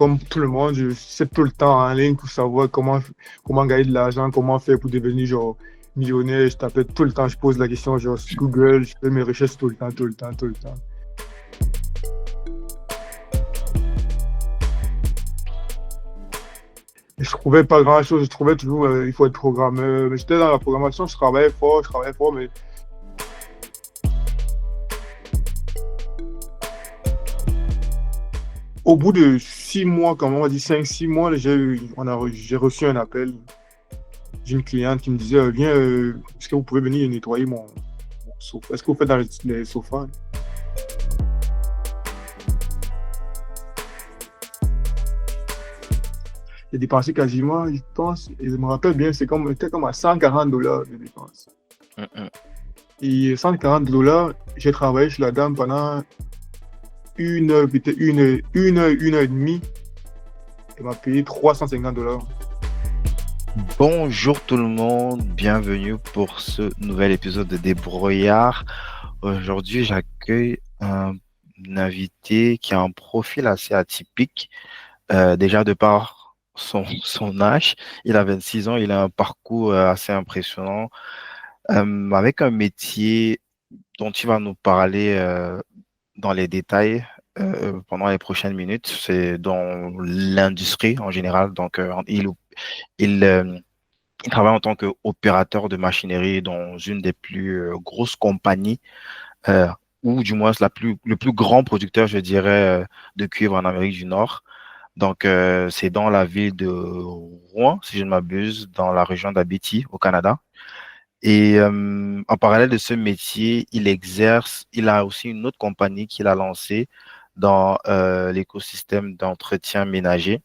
comme tout le monde, je sais tout le temps en ligne pour savoir comment gagner de l'argent, comment faire pour devenir genre millionnaire. Je tapais tout le temps, je pose la question genre sur Google, je fais mes recherches tout le temps, tout le temps, tout le temps. Et je trouvais pas grand-chose, je trouvais toujours il faut être programmeur. Mais j'étais dans la programmation, je travaillais fort, mais au bout de 6 mois, comme on va dire 5, 6 mois, j'ai reçu un appel d'une cliente qui me disait viens, est-ce que vous pouvez venir nettoyer mon sofa? Est-ce que vous faites dans les sofas? J'ai dépensé quasiment, je pense, et je me rappelle bien, c'était comme à $140 de dépenses. Mhm. Et $140, j'ai travaillé chez la dame pendant une heure, peut-être une heure et demie. Elle m'a payé $350. Bonjour tout le monde, bienvenue pour ce nouvel épisode de Débrouillard. Aujourd'hui, j'accueille un invité qui a un profil assez atypique. Déjà de par son âge, il a 26 ans, il a un parcours assez impressionnant, avec un métier dont il va nous parler dans les détails pendant les prochaines minutes. C'est dans l'industrie en général. Donc, il, euh, il travaille en tant qu'opérateur de machinerie dans une des plus grosses compagnies, euh, ou du moins le plus grand producteur, je dirais, de cuivre en Amérique du Nord. Donc, c'est dans la ville de Rouen, si je ne m'abuse, dans la région d'Abitibi, au Canada. Et en parallèle de ce métier, il a aussi une autre compagnie qu'il a lancée dans l'écosystème d'entretien ménager.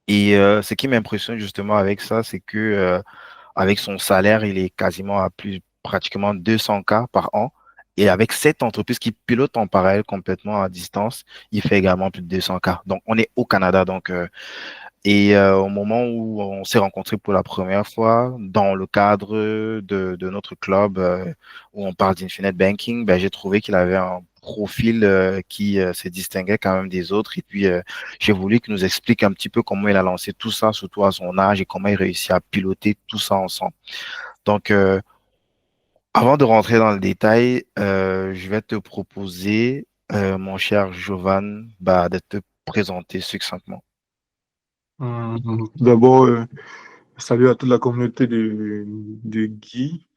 Et ce qui m'impressionne justement avec ça, c'est que avec son salaire, il est quasiment à pratiquement 200K par an. Et avec cette entreprise qui pilote en parallèle complètement à distance, il fait également plus de 200K. Donc, on est au Canada. Donc, au moment où on s'est rencontrés pour la première fois, dans le cadre de notre club où on parle d'Infinite Banking, ben, j'ai trouvé qu'il avait un profil qui se distinguait quand même des autres. Et puis, j'ai voulu qu'il nous explique un petit peu comment il a lancé tout ça, surtout à son âge, et comment il réussit à piloter tout ça ensemble. Donc, avant de rentrer dans le détail, je vais te proposer, mon cher Jovan, bah, de te présenter succinctement. Tout d'abord, salut à toute la communauté de Guy.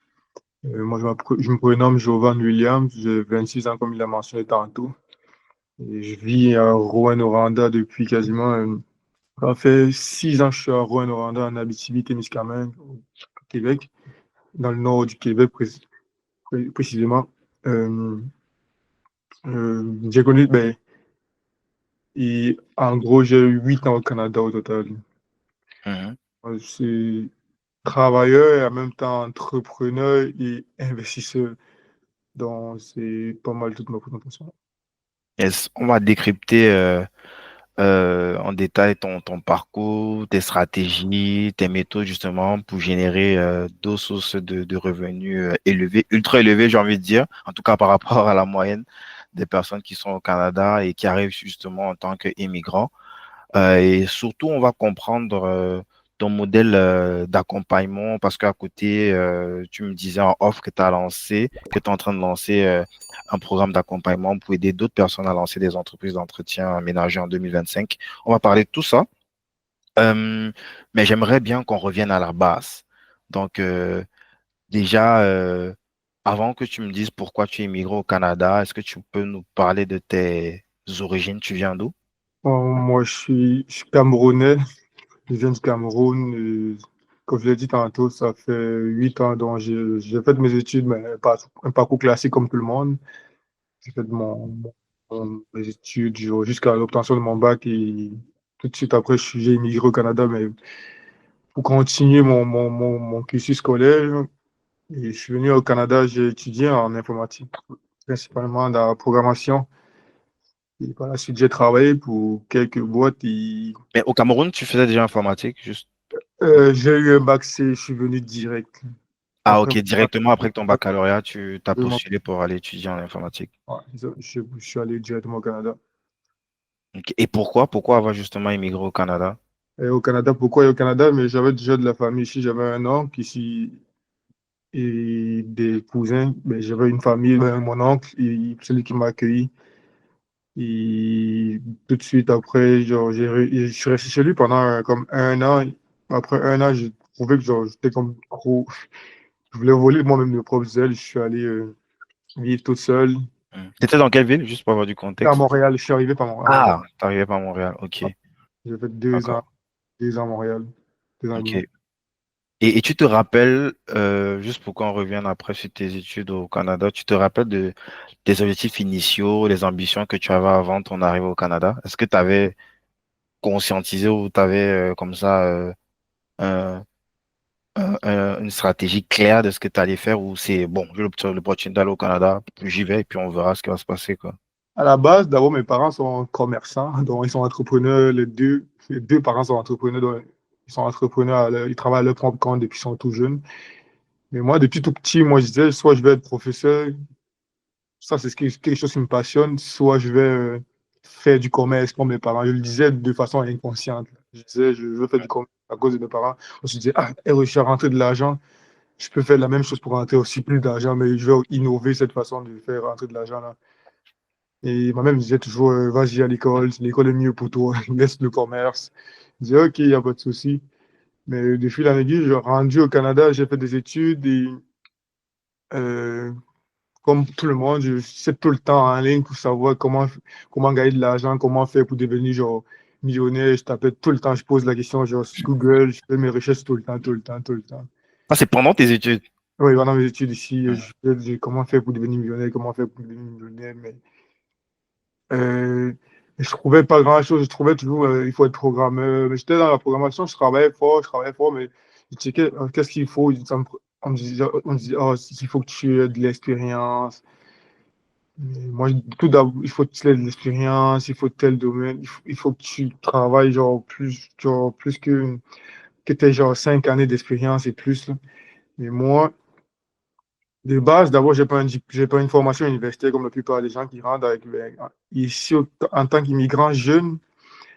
Moi, je me prénomme Jovan Williams, j'ai 26 ans comme il a mentionné tantôt. Et je vis à Rouen-Noranda depuis quasiment, ça fait 6 ans que je suis à Rouen-Noranda, en Abitibi-Témiscamingue, au Québec, dans le nord du Québec précisément. Euh, j'ai connu, ben, et en gros, j'ai eu 8 ans au Canada au total. Mhm. Je suis travailleur et en même temps entrepreneur et investisseur. Donc, c'est pas mal toute ma présentation. Yes, on va décrypter en détail ton parcours, tes stratégies, tes méthodes justement pour générer d'autres sources de revenus élevées, ultra élevées, j'ai envie de dire, en tout cas par rapport à la moyenne des personnes qui sont au Canada et qui arrivent justement en tant qu'immigrants. Et surtout, on va comprendre ton modèle d'accompagnement parce qu'à côté, tu me disais en off que tu as lancé, que tu es en train de lancer un programme d'accompagnement pour aider d'autres personnes à lancer des entreprises d'entretien ménager en 2025. On va parler de tout ça. Euh, mais j'aimerais bien qu'on revienne à la base. Donc, déjà, avant que tu me dises pourquoi tu es immigré au Canada, est-ce que tu peux nous parler de tes origines? Tu viens d'où? Moi, je suis camerounais. Je viens du Cameroun. Comme je l'ai dit tantôt, ça fait 8 ans. Donc, j'ai fait mes études, mais pas un parcours classique comme tout le monde. J'ai fait mes études jusqu'à l'obtention de mon bac et tout de suite après, j'ai immigré au Canada, mais pour continuer mon cursus scolaire. Et je suis venu au Canada, j'ai étudié en informatique, principalement dans la programmation. Et par la suite, j'ai travaillé pour quelques boîtes. Mais au Cameroun, tu faisais déjà informatique, juste. J'ai eu un bac C, je suis venu direct. Ah, Après ok, mon bac, directement après ton bac, baccalauréat, tu t'as vraiment, postulé pour aller étudier en informatique. ouais, je suis allé directement au Canada. Ok. Et pourquoi avoir justement immigré au Canada? Et au Canada, pourquoi au Canada? Mais j'avais déjà de la famille ici. J'avais un oncle ici et des cousins. Mais j'avais une famille, mon oncle, celui qui m'a accueilli. Et tout de suite après, genre, je suis resté chez lui pendant comme un an. Après un an, j'ai trouvé que genre, j'étais comme trop. Je voulais voler moi-même mes propres ailes. Je suis allé vivre tout seul. T'étais dans quelle ville, juste pour avoir du À contexte? Montréal, je suis arrivé à Montréal. Ah, t'arrivais pas à Montréal. Ok, J'ai fait d'accord. 2 ans à Montréal, 2 ans et demi. Ok. Et tu te rappelles, juste pour qu'on revienne après sur tes études au Canada, tu te rappelles de tes objectifs initiaux, les ambitions que tu avais avant ton arrivée au Canada? Est-ce que tu avais conscientisé ou tu avais comme ça un- une stratégie claire de ce que tu allais faire ou c'est bon, j'ai l'opportunité d'aller au Canada, j'y vais et puis on verra ce qui va se passer, quoi. À la base, d'abord, mes parents sont commerçants, donc ils sont entrepreneurs, les deux. Les deux parents sont entrepreneurs, donc ils sont entrepreneurs, ils travaillent à leur propre compte depuis qu'ils sont tout jeunes. Mais moi, depuis tout petit, moi, je disais, soit je vais être professeur, ça, c'est quelque chose qui me passionne, soit je vais faire du commerce comme mes parents. Je le disais de façon inconsciente. Je disais, je veux faire du commerce à cause de mes parents. On se disait, ah, je suis rentré de l'argent, je peux faire la même chose pour rentrer aussi plus d'argent, mais je vais innover cette façon de faire rentrer de l'argent là. Et ma mère me disait toujours, vas-y à l'école, l'école est mieux pour toi, laisse le commerce. Je disais, ok, il n'y a pas de souci. Mais de fil en aiguille, je suis rendu au Canada, j'ai fait des études et euh, comme tout le monde, je sais tout le temps en ligne pour savoir comment gagner de l'argent, comment faire pour devenir genre millionnaire. Je tapais tout le temps, je pose la question genre sur Google, je fais mes recherches tout le temps, tout le temps, tout le temps. Ah, c'est pendant tes études. Oui, pendant mes études ici, Hmm. je fais comment faire pour devenir millionnaire, comment faire pour devenir millionnaire, mais Euh, je trouvais pas grand-chose. Je trouvais toujours il faut être programmeur. Mais j'étais dans la programmation, je travaillais fort, mais je checkais qu'est-ce qu'il faut. On me disait, oh, il faut que tu aies de l'expérience. Mais moi, tout d'abord, il faut que tu aies de l'expérience, il faut tel domaine, il faut que tu travailles genre plus que tu aies genre 5 années d'expérience et plus, là. Mais moi, de base, d'abord, j'ai pas une formation universitaire comme la plupart des gens qui rentrent ici, en tant qu'immigrant jeune.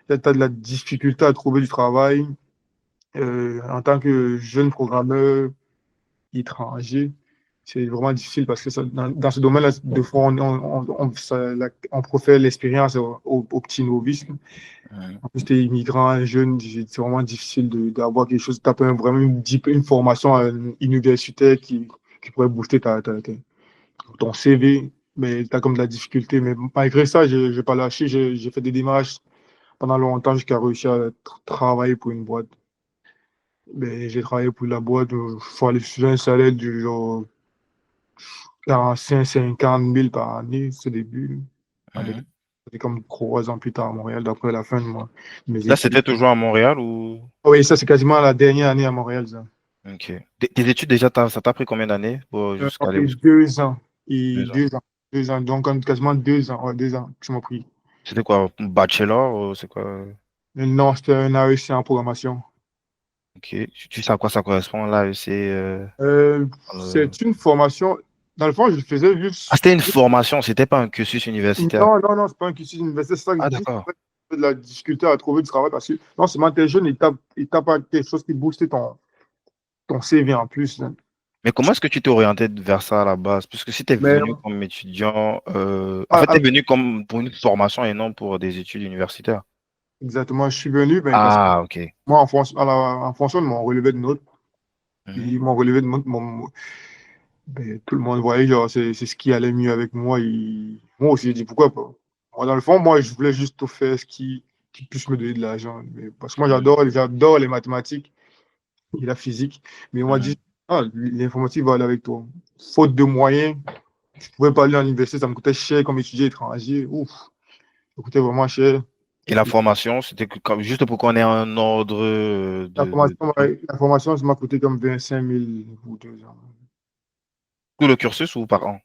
Tu as de la difficulté à trouver du travail en tant que jeune programmeur étranger. C'est vraiment difficile parce que dans ce domaine-là, de fois, on préfère l'expérience au petit novice. Hmm. En plus, tu es immigrant, jeune, c'est vraiment difficile d'avoir quelque chose. Tu as vraiment une formation universitaire qui pourrait booster ton CV, mais tu as comme de la difficulté. Mais malgré ça, je n'ai pas lâché. J'ai fait des démarches pendant longtemps jusqu'à réussir à travailler pour une boîte. Ben, j'ai travaillé pour la boîte, il fallait sur un salaire du genre 45-50 000 par année, ce début. Allez, Hmm. c'était comme 3 ans plus tard à Montréal, d'après la fin de mes Là, études. c'était toujours à Montréal ou... Ah oui, ça, c'est quasiment la dernière année à Montréal, ça. Ok. Tes études, déjà, ça t'a pris combien d'années pour Ça jusqu'à aller fait jusqu'à 2 ans. Et 2 ans? 2 ans. 2 ans, donc quasiment 2 ans. Ouais, 2 ans que ça m'a pris. C'était quoi, un bachelor ou c'est quoi? Mais non, c'était un AEC en programmation. Ok. Tu sais à quoi ça correspond là? C'est C'est une formation. Dans le fond, je faisais Ah, juste. c'était une formation, c'était pas un cursus universitaire. Non, non, non, c'est pas un cursus universitaire, c'est ça que je Ah, dis. d'accord. C'est de la difficulté à trouver du travail parce que non seulement t'es jeune, il tape pas quelque chose qui booste ton CV en plus, hein. Mais comment est-ce que tu t'es orienté vers ça à la base? Puisque si tu es Mais venu comme étudiant, en à- fait, tu es à- venu comme pour une formation et non pour des études universitaires. exactement, je suis venu ben, parce que Ah, ok. moi, en fonction de mon relevé de notes, Mhm, puis mon relevé de notes, ben, tout le monde voyait genre c'est ce qui allait mieux avec moi. Moi aussi, j'ai dit pourquoi pas. Moi, dans le fond, moi, je voulais juste tout faire qui puisse me donner de l'argent. Parce que moi, mhm, j'adore les mathématiques et la physique. Mais on m'a dit, mhm. ah, l'informatique va aller avec toi. Faute de moyens, je ne pouvais pas aller à l'université, ça me coûtait cher comme étudiant étranger. Ouf, ça coûtait vraiment cher. Et la formation, c'était juste pour qu'on ait un ordre de prix. La formation, ça m'a coûté comme 25 000 ou 2 ans. Tout le cursus ou par an?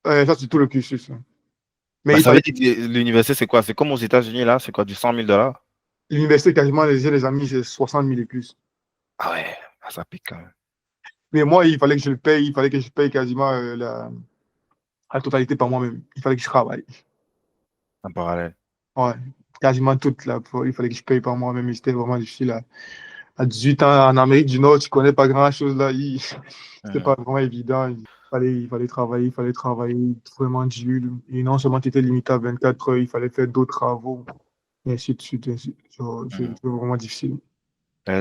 Ça, c'est tout le cursus, hein. Bah, Mais il ça veut fallait, dire que l'université, c'est quoi? C'est comme aux États-Unis, là, c'est quoi, du 100 000 $? l'université, quasiment, les amis, c'est 60 000 et plus. Ah ouais, ah, ça pique quand même, Mais moi, il fallait que je le paye, il fallait que je paye quasiment la totalité par moi-même. Il fallait que je travaille. en parallèle. Ouais, quasiment toutes là. Il fallait que je paye par moi-même. Et c'était vraiment difficile. À 18 ans, en Amérique du Nord, tu connais pas grand-chose là. C'était pas Mhm. vraiment évident. Il fallait travailler, il fallait travailler vraiment dur. Et non seulement tu étais limité à 24 heures, il fallait faire d'autres travaux, et ainsi de suite. Ainsi de suite. Mhm. C'était vraiment difficile.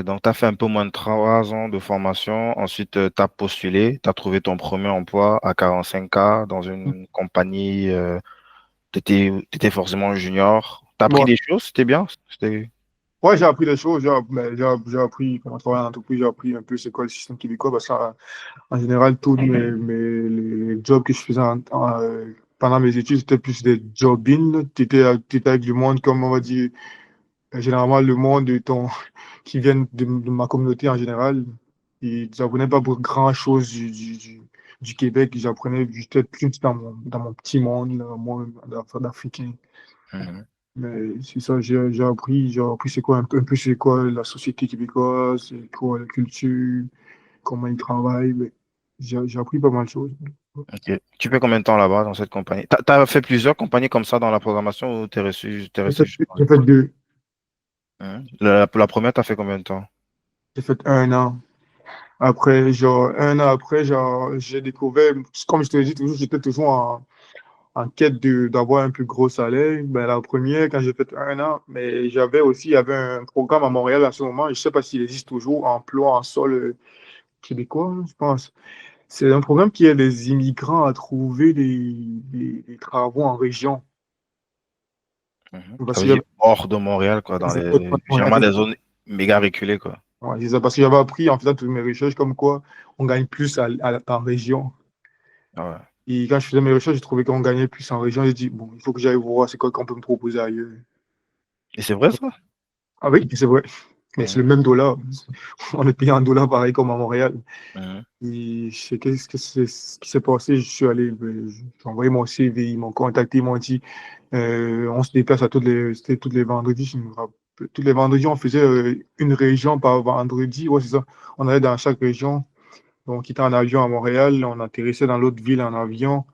Donc, tu as fait un peu moins de 3 ans de formation. Ensuite, tu as postulé. Tu as trouvé ton premier emploi à 45K dans une compagnie. Tu étais forcément junior. Tu as appris Bon, des choses. C'était bien. C'était... ouais, j'ai appris des choses. J'ai appris comment travailler en entreprise. J'ai appris un peu c'est quoi le système québécois. Parce qu'en général, tous les jobs que je faisais pendant mes études, c'était plus des job-in. Tu étais avec du monde, comme on va dire, généralement le monde qui vient de ma communauté en général. Et j'apprenais pas pour grand-chose du Québec. J'étais plus dans mon petit monde, là, moi, d'Africain. Mhm. Mais c'est ça, j'ai appris c'est quoi un peu c'est quoi la société québécoise, c'est quoi la culture, comment ils travaillent. Mais j'ai appris pas mal de choses. Ok. Tu fais combien de temps là-bas dans cette compagnie? Tu as fait plusieurs compagnies comme ça dans la programmation ou t'es J'ai resté fait, juste dans j'ai une? fait deux. La première, tu as fait combien de temps? J'ai fait 1 an. Après, genre, 1 an après, genre, j'ai découvert, comme je te l'ai dit, toujours, j'étais toujours en quête d'avoir un plus gros salaire. Ben, la première, quand j'ai fait 1 an, mais il y avait un programme à Montréal à ce moment, je ne sais pas s'il existe toujours, emploi en sol québécois, je pense. C'est un programme qui aide les immigrants à trouver des travaux en région. Ça Parce veut que dire hors de Montréal, quoi, généralement des zones méga reculées, quoi. ouais, c'est ça, parce que j'avais appris en faisant toutes mes recherches comme quoi on gagne plus en région. Ah ouais. Et quand je faisais mes recherches, j'ai trouvé qu'on gagnait plus en région. J'ai dit, bon, il faut que j'aille voir c'est quoi qu'on peut me proposer ailleurs. Et c'est vrai, ça? Ah oui, c'est vrai. Mais c'est Mhm. le même dollar. On est payé en dollars pareil comme à Montréal. Mhm. Et je sais ce qui s'est passé. Je suis allé, j'ai envoyé mon CV, ils m'ont contacté, ils m'ont dit, on se déplace c'était tous les vendredis, je me rappelle. Tous les vendredis, on faisait une région par vendredi. Ouais, c'est ça. On allait dans chaque région. Donc, on quittait en avion à Montréal, on atterrissait dans l'autre ville en avion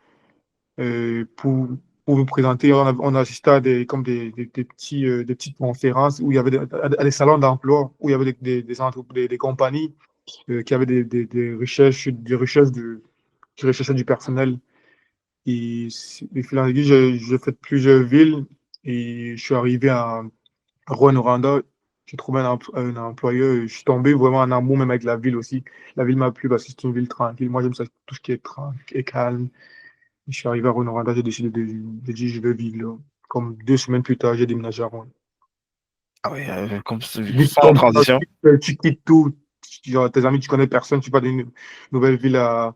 pour nous présenter. On assistait à des petites conférences où il y avait à des salons d'emploi, où il y avait des compagnies qui avaient qui recherchaient du personnel. Et de fil en aiguille, j'ai fait plusieurs villes et je suis arrivé à Rouyn-Noranda. J'ai trouvé un employeur. Je suis tombé vraiment en amour même avec la ville aussi. La ville m'a plu parce que c'est une ville tranquille. Moi, j'aime ça, tout ce qui est tranquille et calme. Je suis arrivé à Rouyn-Noranda, j'ai décidé de dire je vais vivre là. Comme 2 semaines plus tard, j'ai déménagé à Rouen. Ah ouais, Vite sans comme ça, transition. tu quittes tout. Genre, tes amis, tu connais personne, tu pars d'une nouvelle ville à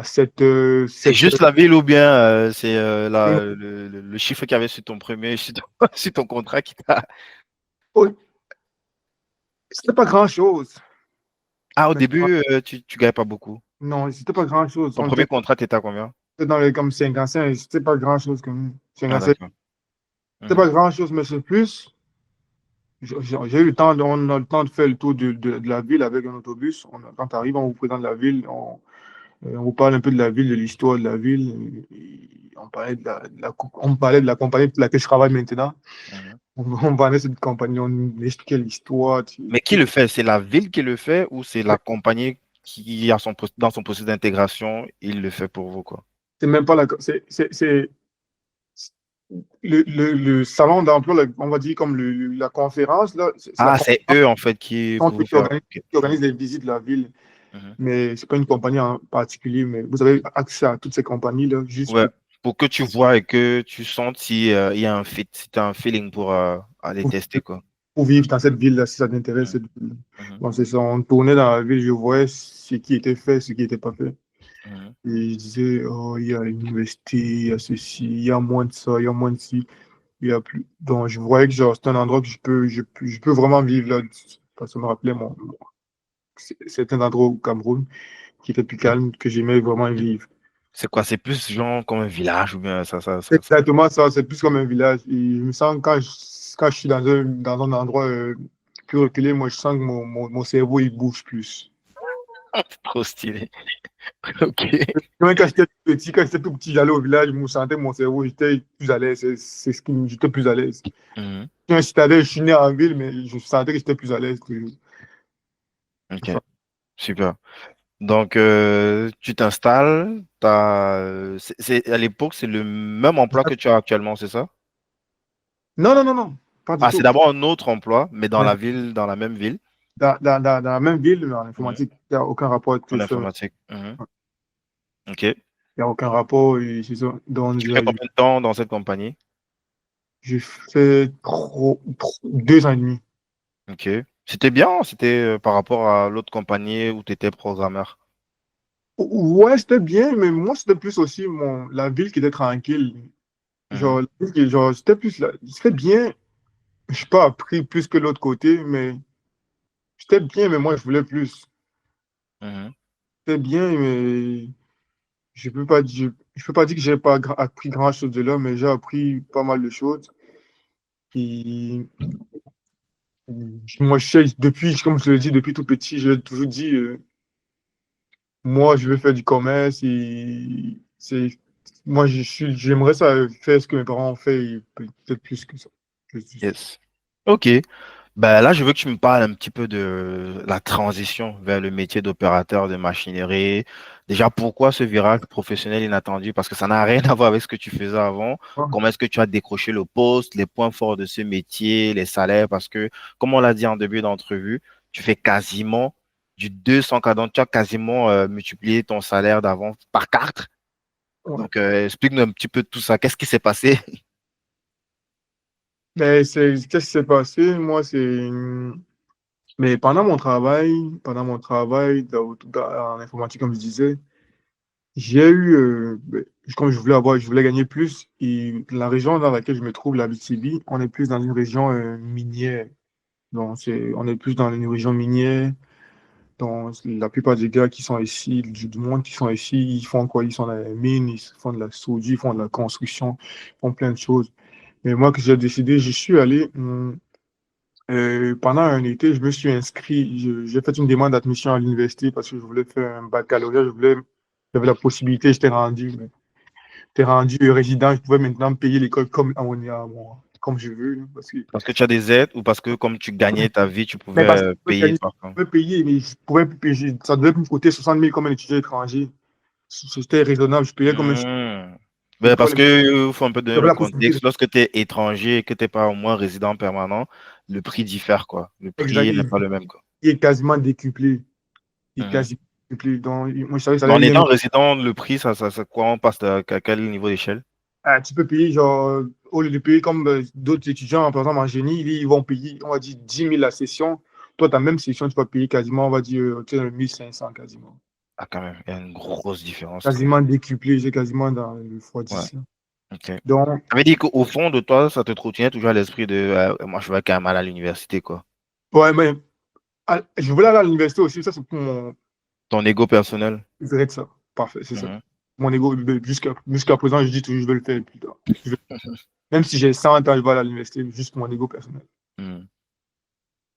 7 C'est juste heures. la ville ou bien c'est le chiffre qu'il y avait sur ton premier, sur ton contrat qui t'a... Oh, c'était pas grand-chose. Ah, au Mais début, tu gagnais pas beaucoup. non, c'était pas grand-chose. Ton premier contrat, t'étais à combien? Dans les comme 55, c'était pas grand-chose comme Ah, 55. d'accord. C'était pas Mhm. grand-chose, mais c'est plus. J'ai eu le temps, on a le temps de faire le tour de la ville avec un autobus. Quand tu arrives, on vous présente la ville, on vous parle un peu de la ville, de l'histoire de la ville. Et on parlait de la compagnie pour laquelle je travaille maintenant. Mhm. On parlait de cette compagnie, on expliquait l'histoire. Mais qui le fait? C'est la ville qui le fait ou c'est la compagnie qui a dans son processus d'intégration, il le fait pour vous, quoi? C'est même pas la. C'est le salon d'emploi, on va dire comme la conférence, là, c'est la Ah, c'est conférence eux, en fait, qui, pour vous qui faire. organise, Ok. qui organise les visites de la ville. Mhm. Mais c'est pas une compagnie en particulier, mais vous avez accès à toutes ces compagnies-là juste Ouais, pour que tu vois et que tu sentes si il y a un fit, si tu as un feeling pour aller pour, tester, quoi. pour vivre dans cette ville-là, si ça t'intéresse. Mhm. Mhm. Bon, c'est ça, on tournait dans la ville, je voyais ce qui était fait, ce qui n'était pas fait. Mhm. Et je disais, oh, il y a une université, il y a ceci, il y a moins de ça, il y a moins de ci, il y a plus. Donc, je voyais que genre, c'est un endroit que je peux vraiment vivre là. Parce que ça me rappelait c'est un endroit au Cameroun qui était plus calme, que j'aimais vraiment vivre. C'est quoi? C'est plus genre comme un village ou bien C'est exactement ça, c'est plus comme un village. Et je me sens, quand je suis dans un endroit plus reculé, moi, je sens que mon cerveau, il bouge plus. trop stylé. Ok. Même quand j'étais tout petit, j'allais au village, je me sentais mon cerveau, j'étais plus à l'aise. C'est ce qui j'étais plus à l'aise. Mhm. Je suis un citadin, je suis né en ville, mais je sentais que j'étais plus à l'aise toujours. Ok, super. Donc, tu t'installes, à l'époque, c'est le même emploi que tu as actuellement, c'est ça? Non, non, non, non, pas du Ah, c'est tout. d'abord un autre emploi, mais dans Mais la ville, dans la même ville, dans la même ville, mais en Mhm. informatique, il n'y a aucun rapport avec En ça. informatique. Mhm. Ok. Il n'y a aucun rapport, et c'est ça. Donc, Tu fais combien de temps dans cette compagnie? j'ai fait 2 ans et demi. Ok. C'était bien, c'était par rapport à l'autre compagnie où tu étais programmeur. Ouais, c'était bien, mais moi, c'était plus aussi la ville qui était tranquille. Mhm. Genre, la ville genre, c'était plus, c'était bien. Je n'ai pas appris plus que l'autre côté, mais c'était bien, mais moi, je voulais plus. Mhm. C'était bien, mais je peux pas dire que j'ai pas appris grand-chose de là, mais j'ai appris pas mal de choses. Et moi, depuis, comme je le dis, depuis tout petit, j'ai toujours dit, moi, je veux faire du commerce et moi, j'aimerais ça faire ce que mes parents ont fait et peut-être plus que ça. Yes. Ok. Ben là, je veux que tu me parles un petit peu de la transition vers le métier d'opérateur de machinerie. Déjà, pourquoi ce virage professionnel inattendu? Parce que ça n'a rien à voir avec ce que tu faisais avant. Ah, Comment est-ce que tu as décroché le poste, les points forts de ce métier, les salaires? Parce que, comme on l'a dit en début d'entrevue, tu fais quasiment du 240, tu as quasiment multiplié ton salaire d'avant par 4. ouais. Donc, explique-nous un petit peu tout ça. Qu'est-ce qui s'est passé? Mais qu'est-ce qui s'est passé? Moi, mais pendant mon travail en informatique, comme je disais, j'ai eu, comme je voulais gagner plus. Et la région dans laquelle je me trouve, la BTB, on est plus dans une région minière. Donc, on est plus dans une région minière. Donc, la plupart des gars qui sont ici, du monde qui sont ici, ils font quoi? Ils sont dans les mines, ils font de la soudure, ils font de la construction, ils font plein de choses. Mais moi, que j'ai décidé, je suis allé, pendant un été, je me suis inscrit, j'ai fait une demande d'admission à l'université parce que je voulais faire un baccalauréat, j'avais la possibilité, j'étais rendu résident, je pouvais maintenant payer l'école comme je veux, hein, Parce que tu as des aides ou parce que comme tu gagnais ta vie, tu pouvais mais parce que payer par je pouvais payer, mais je pouvais plus payer, ça devait me coûter 60 000 comme un étudiant étranger. C'était raisonnable, je payais comme un Hmm. Ben, parce l'école, que faut un peu donner j'avais le la possibilité de contexte. Lorsque tu es étranger et que tu n'es pas au moins résident permanent, le prix diffère, quoi. Le exact, prix n'est pas le même, quoi. il est quasiment décuplé. Il est Mhm. quasiment décuplé. Donc, moi, je savais que ça Mais allait en venir. étant résident, le prix, ça quoi, on passe à quel niveau d'échelle? Ah, tu peux payer, genre, au lieu de payer comme d'autres étudiants, par exemple en génie, ils vont payer, on va dire, 10 000 la session. Toi, ta même session, tu vas payer quasiment, on va dire, tu sais, 1 500 quasiment. Ah, quand même, il y a une grosse différence, quand même. Quasiment décuplé, j'ai quasiment dans le fois Ouais, 10. ok. Donc, Ça veut dire qu'au fond de toi, ça te trottinait toujours à l'esprit de moi, je vais quand même aller à l'université, quoi. ouais, mais je voulais aller à l'université aussi, ça, c'est pour mon. Ton ego personnel. Je dirais de ça. Parfait, c'est ça. Mhm. Mon ego, jusqu'à présent, je dis toujours, je vais le faire plus tard. Même si j'ai 100 ans, je vais aller à l'université, juste mon ego personnel. Mhm.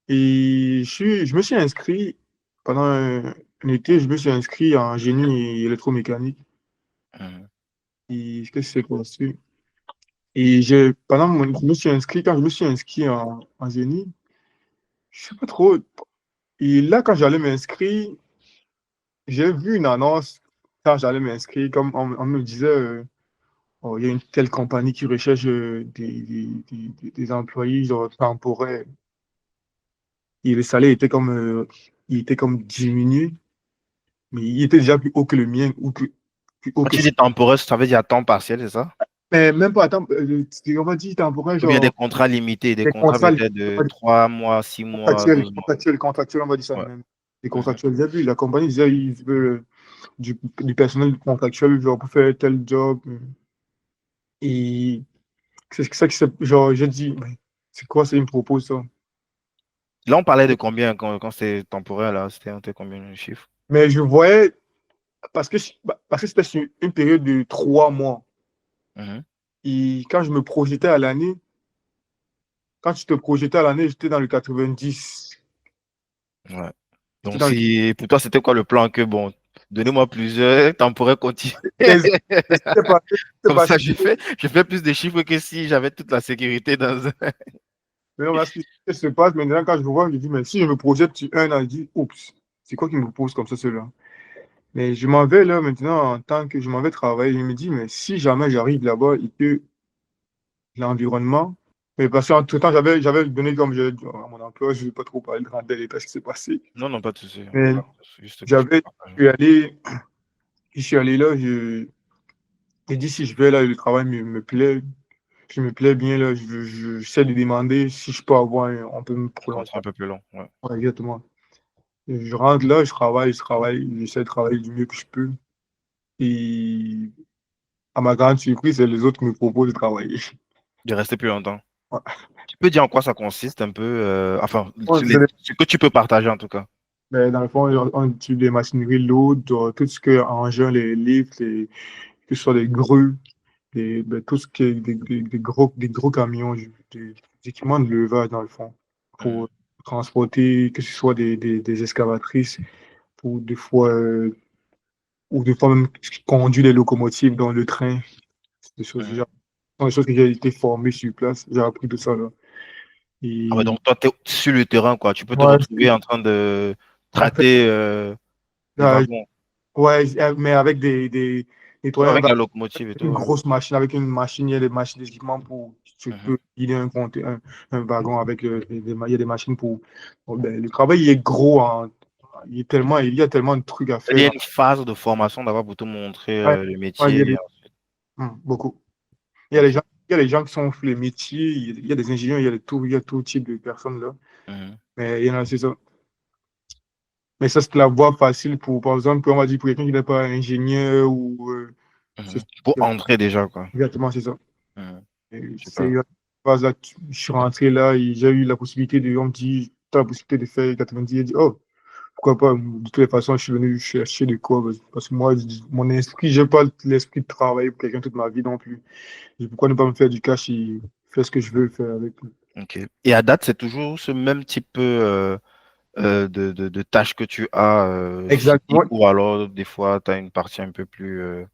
Et je me suis inscrit pendant un été, je me suis inscrit en génie électromécanique. Mhm. Et qu'est-ce que c'est passé? Et quand je me suis inscrit en génie, je sais pas trop. Et là, quand j'allais m'inscrire, j'ai vu une annonce quand j'allais m'inscrire, comme on me disait, oh, il y a une telle compagnie qui recherche des employés genre, temporaires. Et le salaire il était comme diminué, mais il était déjà plus haut que le mien, ou plus haut Quand que tu ça. dis temporaire, ça veut dire à temps partiel, c'est ça? Mais même pas, attends, on va dire temporaire, Ou bien des genre, contrats limités, des des contrats contrats, peut-être de 3 mois, 6 mois, 12 mois. contractuels, on va dire ça de Ouais. même. Des Mhm. contractuels. J'ai vu, la compagnie disait, ils veulent du personnel contractuel, genre, pour faire tel job. Et c'est ça genre, j'ai dit, mais c'est quoi, ça, il me propose ça? Là, on parlait de combien quand c'est temporaire, là? C'était combien de chiffres? Mais je voyais, parce que c'était sur une période de 3 mois. Mhm. Et quand je me projetais à l'année, quand tu te projetais à l'année, j'étais dans le 90. Ouais. J'étais Donc, dans le si pour toi, c'était quoi le plan que, bon, Donnez-moi plusieurs, t'en pourrais continuer. Mais c'est pas, c'est Comme pas, ça, je fais plus de chiffres que si j'avais toute la sécurité dans un. mais non, là, ce qui se passe maintenant, quand je vois, je dis, mais si je me projette sur un an, je dis, oups, c'est quoi qui me pose comme ça, cela? Mais je m'en vais là maintenant en tant que je m'en vais travailler. Je me dis, mais si jamais j'arrive là-bas et que l'environnement, mais parce qu'entre-temps, j'avais donné comme je dit à mon emploi, je ne vais pas trop parler de rentrer et ce qui s'est passé. Non, non, pas de souci. Mais Juste que tu peux j'avais, partager. je suis allé là, j'ai dit, si je vais là, le travail me plaît, je me plais bien là, j'essaie de demander si je peux avoir, on peut me Un prolonger. contrat un peu plus long. Ouais. Ouais, exactement. Et je rentre là, je travaille, j'essaie de travailler du mieux que je peux. Et à ma grande surprise, c'est les autres qui me proposent de travailler. De rester plus longtemps. Ouais. Tu peux dire en quoi ça consiste un peu, enfin, Bon, ce que tu peux partager en tout cas. mais dans le fond, on utilise des machineries lourdes, tout ce que engin, les lifts, que ce soit des grues, tout ce qui est des gros camions, des équipements de levage dans le fond, Mhm. pour transporter, que ce soit des excavatrices, ou ou des fois même ce qui conduit les locomotives dans le train, des choses, Mhm. ce sont des choses que j'ai été formé sur place, j'ai appris tout ça là. Ah ouais, Et donc toi, tu es sur le terrain, quoi. Tu peux te ouais, retrouver en train de en fait, traiter des euh, wagons. ouais, mais avec Ouais, nettoyer un avec wagon, la locomotive et tout. une Ouais. grosse machine, avec une machine, il y a des machines, des équipements pour, tu Mhm. peux guider un wagon avec, il y a des machines pour, bon, ben, le travail, il est gros, il y a tellement de trucs à Il faire y a dans, une phase de formation d'abord pour te montrer ouais, le ouais, métier. beaucoup. Il y a Ok. les gens, il y a les gens qui sont les métiers, il y a des ingénieurs, il y a tout type de personnes là, Mhm. mais il y en a, c'est ça. Mais ça, c'est la voie facile pour, par exemple, on va dire pour quelqu'un qui n'est pas ingénieur ou, c'est Mhm. Pour entrer déjà, quoi. exactement, c'est ça. Mhm. Et c'est Super. pas là, je suis rentré là et j'ai eu la possibilité de, on me dit, tu as la possibilité de faire 90. J'ai dit, oh, pourquoi pas? De toutes les façons, je suis venu chercher de quoi? Parce que moi, mon esprit, j'ai pas l'esprit de travailler pour quelqu'un toute ma vie non plus. Et pourquoi ne pas me faire du cash et faire ce que je veux faire avec? Ok. Et à date, c'est toujours ce même type de tâches que tu as physique Exactement. ou alors des fois, tu as une partie un peu plus.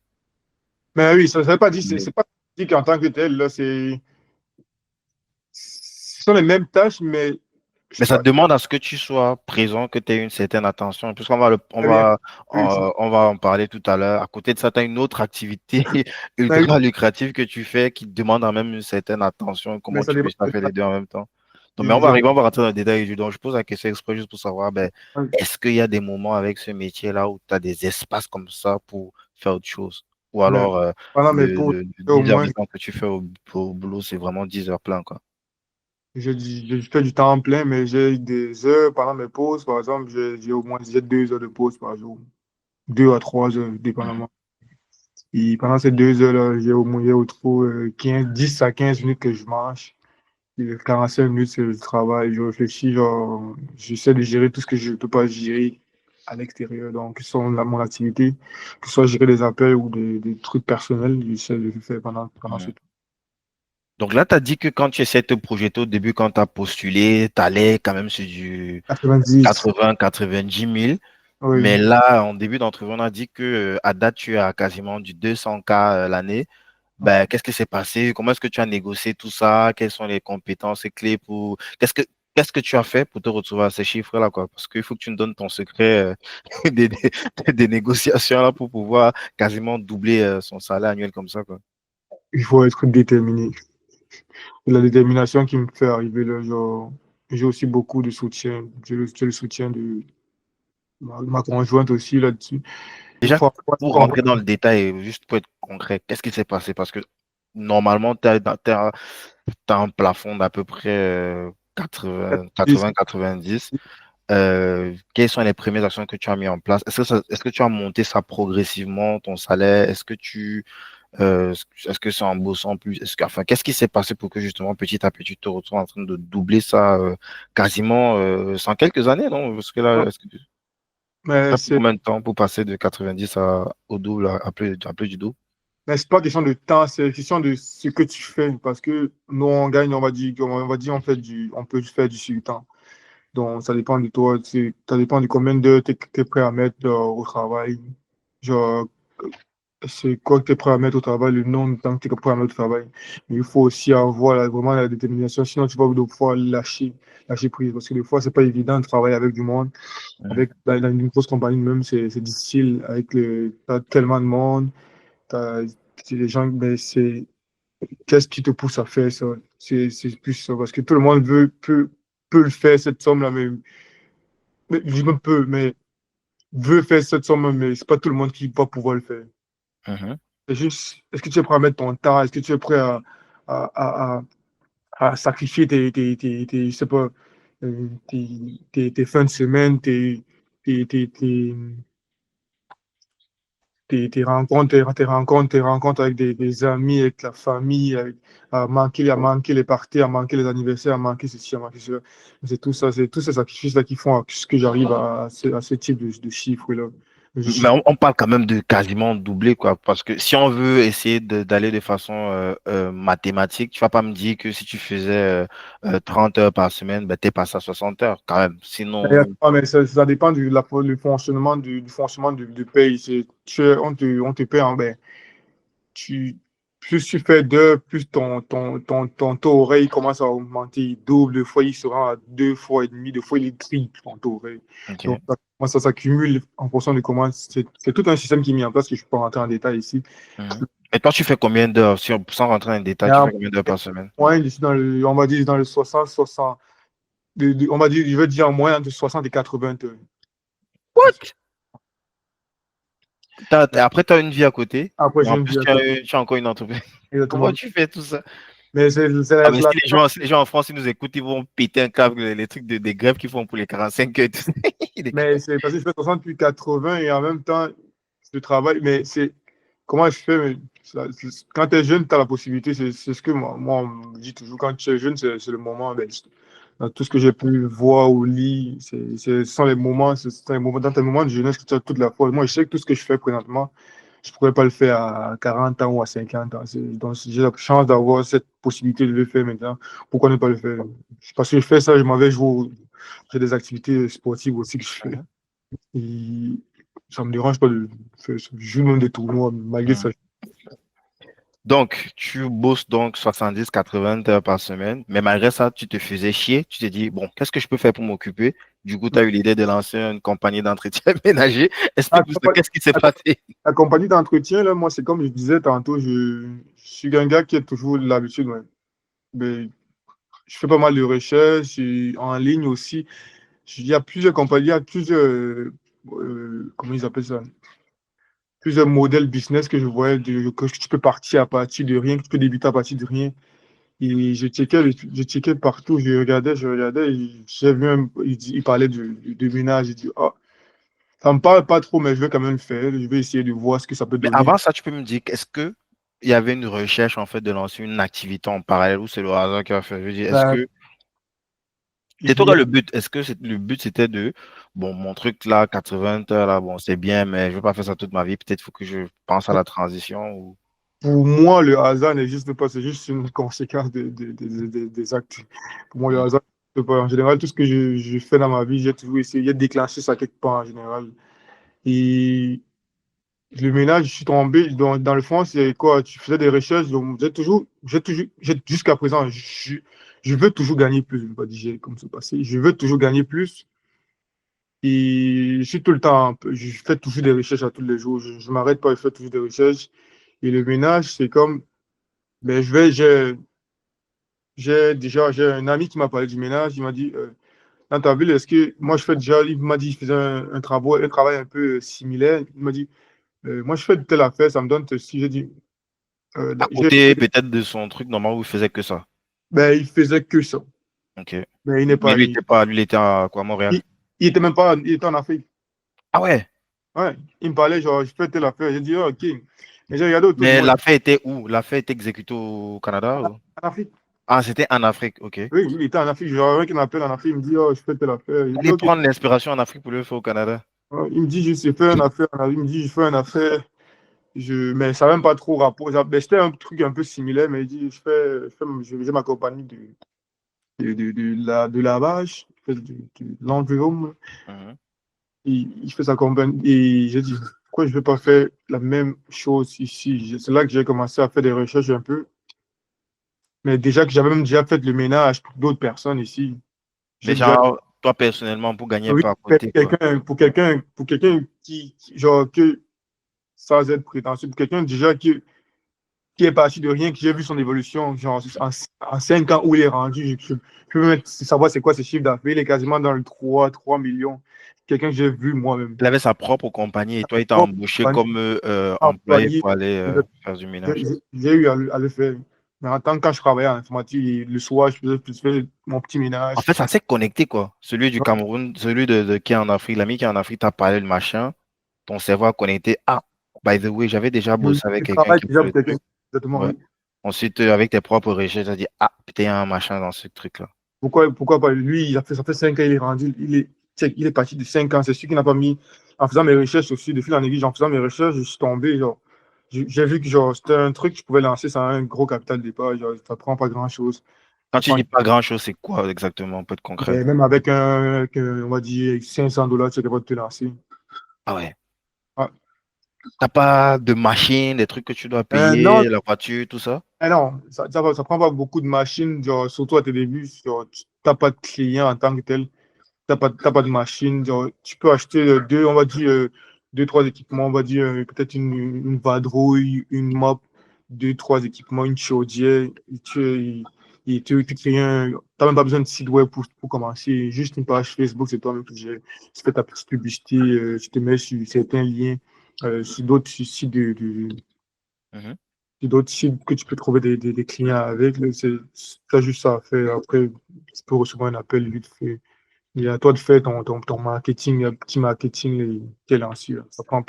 Mais oui, ça ne veut pas dire, Mais c'est pas dit qu'en tant que tel, là, ce sont les mêmes tâches, mais je mais sais ça pas. te demande à ce que tu sois présent, que tu aies une certaine attention. Puisqu'on va, Ah bien, oui, on va en parler tout à l'heure. À côté de ça, tu as une autre activité mais oui, ultra lucrative que tu fais qui te demande en même une certaine attention. mais Comment ça tu peux dépend faire les deux en même temps? Donc, mais on va du arriver, on va rentrer dans le détail. Donc, je pose la question exprès juste pour savoir, ben, job. est-ce qu'il y a des moments avec ce métier-là où tu as des espaces comme ça pour faire autre chose? Ou Mais alors, pendant mes pauses, le au 10 heures moins, de temps que tu fais au boulot, c'est vraiment 10 heures plein, quoi. je fais du temps plein, mais j'ai des heures pendant mes pauses. Par exemple, j'ai au moins j'ai 2 heures de pause par jour. 2 à 3 heures, Mhm. dépendamment. Et pendant ces 2 heures-là, j'ai au trop 10 à 15 minutes que je mange. Et les 45 minutes, c'est le travail. Je réfléchis, genre, j'essaie de gérer tout ce que je ne peux pas gérer à l'extérieur. Donc, que ce soit mon activité, que ce soit gérer des appels ou des trucs personnels, j'essaie de le faire pendant ce Mhm. temps. Donc là, tu as dit que quand tu essaies de te projeter au début, quand tu as postulé, tu allais quand même sur du 90, 80, 90 000. Mais oui. là, en début d'entrevue, on a dit que à date, tu as quasiment du 200K l'année. Ben, qu'est-ce qui s'est passé? Comment est-ce que tu as négocié tout ça? Quelles sont les compétences et clés pour... Qu'est-ce que tu as fait pour te retrouver à ces chiffres-là, quoi? Parce qu'il faut que tu nous donnes ton secret des négociations là pour pouvoir quasiment doubler son salaire annuel comme ça, quoi. Il faut être déterminé. C'est la détermination qui me fait arriver là. Genre, j'ai aussi beaucoup de soutien. J'ai le soutien de ma conjointe aussi là-dessus. Il Déjà, faut avoir, pour faut avoir- rentrer dans le détail, juste pour être concret, qu'est-ce qui s'est passé? Parce que normalement, tu as, un plafond d'à peu près 80, 80, 90. Quelles sont les premières actions que tu as mis en place? Est-ce que tu as monté ça progressivement, ton salaire? Est-ce que c'est en bossant plus? Enfin, qu'est-ce qui s'est passé pour que justement petit à petit tu te retrouves en train de doubler ça quasiment sans quelques années, non? Parce que là, Mais ça fait combien de temps pour passer de 90 au double, à plus du double? c'est pas question de temps, c'est question de ce que tu fais. Parce que nous, on gagne, on va dire, on peut faire du sur-temps. Donc, ça dépend de toi. Ça dépend de combien d'heures tu es prêt à mettre au travail. Genre, c'est quoi que tu es prêt à mettre au travail, le nombre de temps que tu es prêt à mettre au travail. Mais il faut aussi avoir vraiment la détermination, sinon tu vas devoir lâcher prise. Parce que des fois, c'est pas évident de travailler avec du monde. Mhm. Avec, dans une grosse compagnie même, c'est difficile. T'as tellement de monde, t'as, c'est des gens, mais qu'est-ce qui te pousse à faire ça? C'est plus ça. Parce que tout le monde peut le faire, cette somme-là, mais je me peux, mais veut faire cette somme, mais c'est pas tout le monde qui va pouvoir le faire. Mhm. C'est juste, est-ce que tu es prêt à mettre ton temps? Est-ce que tu es prêt à, à, à- à sacrifier je sais pas, tes fins de semaine, tes, tes, tes, tes rencontres avec des amis, avec la famille, à manquer les parties, à manquer les anniversaires, à manquer ceci, à manquer cela. C'est tous ces sacrifices-là qui font que j'arrive à ce type de chiffres-là. Mais on parle quand même de quasiment doubler, quoi. Parce que si on veut essayer d'aller de façon mathématique, tu vas pas me dire que si tu faisais 30 heures par semaine, ben, tu es passé à 60 heures, quand même. Sinon, Mais ça dépend du fonctionnement du fonctionnement du pays. On te paie ben, tu, plus tu fais d'heures, plus ton taux horaire il commence à augmenter. Il double, deux fois, il se rend à 2 fois et demi, 2 fois, il triple ton taux horaire. Donc, ok. ça s'accumule en fonction de comment. C'est tout un système qui est mis en place que je ne peux pas rentrer en détail ici. Mhm. Et toi, tu fais combien d'heures, sans rentrer dans les Mais détails, tu fais combien d'heures par semaine? moyenne, on va dire dans le 60, on va dire, je vais dire en moyenne entre 60 et 80 heures. What? Après, tu as une vie à côté, Après, et j'ai en une plus, vie à côté. tu as encore une entreprise. Comment Exactement. tu fais tout ça? Mais Ah, mais la si les gens en France, ils nous écoutent, ils vont péter un câble, les trucs des grèves qu'ils font pour les 45 heures. Tout ça. Mais c'est parce que je fais 60 puis 80 et en même temps, je travaille. Mais c'est comment je fais? Quand tu es jeune, tu as la possibilité. C'est ce que moi, on me dit toujours. Quand tu es jeune, c'est le moment. Ben, dans tout ce que j'ai pu voir ou lire, ce sont les moments, dans tes moments de jeunesse que tu as toute la foi. Moi, je sais que tout ce que je fais présentement, je ne pourrais pas le faire à 40 ans ou à 50 ans. Donc, si j'ai la chance d'avoir cette possibilité de le faire maintenant. Pourquoi ne pas le faire? Parce que je fais ça, je m'en vais jouer. J'ai des activités sportives aussi que je fais. Mhm. Et ça me dérange pas de faire ça. Je joue même des tournois, malgré ça. Mhm. Donc, tu bosses donc 70-80 heures par semaine, mais malgré ça, tu te faisais chier. Tu t'es dit, bon, qu'est-ce que je peux faire pour m'occuper? Du coup, tu as eu l'idée de lancer une compagnie d'entretien ménager. La Explique-nous, compa- qu'est-ce qui s'est la passé? la compagnie d'entretien, là, moi, c'est comme je disais tantôt, je suis un gars qui a toujours l'habitude, ouais. Mais je fais pas mal de recherches en ligne aussi. Il y a plusieurs compagnies, il y a plusieurs, comment ils appellent ça? Plusieurs modèles business que je voyais, que tu peux partir à partir de rien, que tu peux débuter à partir de rien. Et je checkais partout, je regardais, et j'ai vu il parlait de ménage. J'ai dit, ah, ça me parle pas trop, mais je vais quand même le faire. Je vais essayer de voir ce que ça peut Mais donner. avant ça, tu peux me dire, est-ce que il y avait une recherche en fait de lancer une activité en parallèle ou c'est le hasard qui a fait? Je veux dire, est-ce Ben, que c'est il y toi a- le but? Est-ce que le but c'était de bon, mon truc là, 80 heures là, bon, c'est bien, mais je veux pas faire ça toute ma vie. Peut-être faut que je pense à la transition ou. pour moi, le hasard n'existe pas, c'est juste une conséquence des actes. Pour moi, le Hmm. hasard n'existe pas. En général, tout ce que je fais dans ma vie, j'ai toujours essayé de déclencher ça quelque part en général. Et le ménage, je suis tombé dans le fond, c'est quoi? Tu faisais des recherches, donc jusqu'à présent, je veux toujours gagner plus. Je ne vais pas dire comme c'est passé. Je veux toujours gagner plus. Et je suis tout le temps, je fais toujours des recherches à tous les jours. Je ne m'arrête pas, je fais toujours des recherches. Et le ménage, c'est comme, ben, j'ai un ami qui m'a parlé du ménage. Il m'a dit, dans ta ville, est-ce que, moi, je fais déjà, il m'a dit, il faisait un travail un peu similaire. Il m'a dit, moi, je fais de telle affaire, ça me donne si j'ai dit, À côté peut-être de son truc normal où il faisait que ça. ben, il faisait que ça. Ok. Mais il n'est Mais pas, lui, il était pas, lui, il était à quoi, Montréal? il était même pas, il était en Afrique. Ah ouais. Ouais, il me parlait, genre, je fais telle affaire. J'ai dit, ah, ok. Mais j'ai regardé autour de Mais moi, l'affaire était où? L'affaire était exécutée au Canada ou? en Afrique. Ah, c'était en Afrique, ok. Oui, il était en Afrique. Genre, un qui m'appelle en Afrique, il me dit, oh, je fais telle affaire. J'ai dit, Aller ok. prendre l'inspiration en Afrique pour le faire au Canada. Ouais, il me dit, je fais une affaire. Il me dit, je fais une affaire. Mais ça n'a même pas trop rapport. Ben, c'était un truc un peu similaire, mais il dit, j'ai ma compagnie de lavage. fait de l'environnement. Mhm. Il fait sa compagnie. Et j'ai dit, pourquoi je ne vais pas faire la même chose ici? C'est là que j'ai commencé à faire des recherches un peu. Mais déjà que j'avais même déjà fait le ménage pour d'autres personnes ici. Mais J'ai déjà, genre, toi personnellement, pour gagner oui, par côté, quoi. pour quelqu'un genre, que, sans être prétentieux, pour quelqu'un déjà qui est parti de rien, que j'ai vu son évolution, genre, en 5 ans où il est rendu, je peux même savoir c'est quoi ses chiffres d'affaires. Il est quasiment dans le 3 millions. Quelqu'un que j'ai vu moi-même. Il avait sa propre compagnie et toi, il t'a Bon, embauché comme employé employé, pour aller faire du ménage. j'ai eu à le faire. Mais en tant que quand je travaillais en informatique, le soir, je faisais mon petit En ménage. fait, ça s'est connecté, quoi. Celui du Cameroun, celui qui est en Afrique, l'ami qui est en Afrique, t'a parlé de machin, ton cerveau a connecté. Ah, by the way, j'avais déjà bossé avec Je quelqu'un travaille qui a déjà fait pour le quelqu'un. truc. Exactement, Ouais. oui. Ensuite, avec tes propres recherches, tu as dit, ah, peut-être il y a un machin dans ce truc-là. Pourquoi pas? Lui, ça fait 5 ans, il est rendu, il est parti de 5 ans. C'est sûr qu'il n'a pas mis, en faisant mes recherches aussi, de fil en aiguille, en faisant mes recherches, je suis tombé, genre, j'ai vu que, genre, c'était un truc que je pouvais lancer sans un gros capital de départ, genre, ça prend pas grand-chose. Quand Ça tu prend, dis pas grand-chose, c'est quoi exactement, un peu de concret? mais même avec on va dire, 500 $, tu es capable de te lancer. Ah ouais. Ah. T'as pas de machine, des trucs que tu dois Non, payer, la voiture, tout ça? non, ça prend pas beaucoup de machines, genre, surtout à tes débuts, genre, tu n'as pas de client en tant que tel. T'as pas de machine. Genre, tu peux acheter deux, on va dire, deux, trois équipements. On va dire peut-être une vadrouille, une mop, deux, trois équipements, une chaudière. Tu crées t'as même pas besoin de site web pour commencer. Juste une page Facebook, c'est toi-même qui gères. Tu fais ta petite publicité, tu te mets sur certains liens, sur d'autres sites Mhm. sur d'autres sites que tu peux trouver des clients avec. Là, t'as juste ça à faire. Après, tu peux recevoir un appel vite fait. Et à toi de faire ton marketing, petit marketing qui est lancé. Là. Ça prend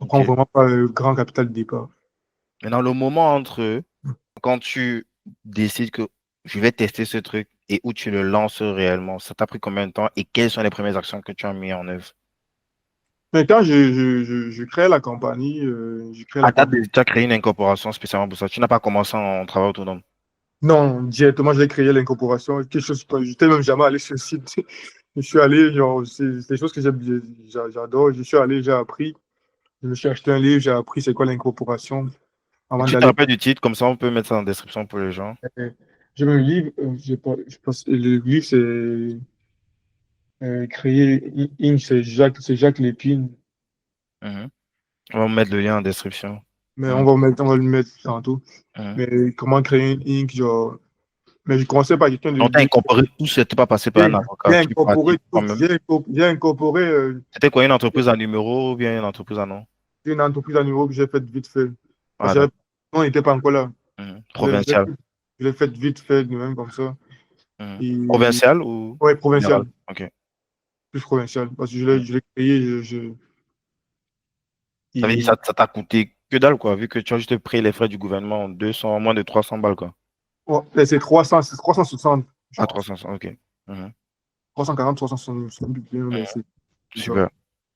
Ok. vraiment pas grand capital de départ. Maintenant, le moment entre quand tu décides que je vais tester ce truc et où tu le lances réellement, ça t'a pris combien de temps et quelles sont les premières actions que tu as mis en œuvre? Mais quand je crée la compagnie, Ah, tu as créé une incorporation spécialement pour ça. Tu n'as pas commencé en travail autonome. non, directement, j'ai créé l'incorporation. Quelque chose que j'étais même jamais allé sur le site. Je suis allé, genre, c'est des choses que j'adore. Je suis allé, j'ai appris. Je me suis acheté un livre, j'ai appris c'est quoi l'incorporation Et avant tu te d'aller. rappelles du titre, comme ça on peut mettre ça en description pour les gens. J'ai même un livre, je pense, le livre, c'est créé, c'est Jacques Lépine. Mhm. On va mettre le lien en description. Mais Mhm. on va le mettre tantôt. Mhm. Mais comment créer une Inc, genre. Mais je conseille pas à quelqu'un Donc, tu as incorporé tout, tu n'es pas passé par un avocat. j'ai Tu es parti incorporé tout, toi-même. j'ai incorporé C'était quoi, une entreprise à numéro ou bien une entreprise à nom? une entreprise à niveau que j'ai faite vite fait. Parce Ah, que d'accord. on n'était pas encore là. Mhm. Je l'ai je Provincial. l'ai- je l'ai fait vite fait, de même comme ça. Mhm. Et, Provincial ou ouais, général? provincial, Ok. plus provincial. Parce que Mhm. je l'ai créé, Ça veut dire que et, ça t'a coûté que dalle, quoi, vu que tu as juste pris les frais du gouvernement, 200, moins de 300 balles, quoi. oh, et c'est 360, À genre, 300, ok. Mhm. 340, 360, c'est un peu bien, mais Mhm. c'est ça. Super.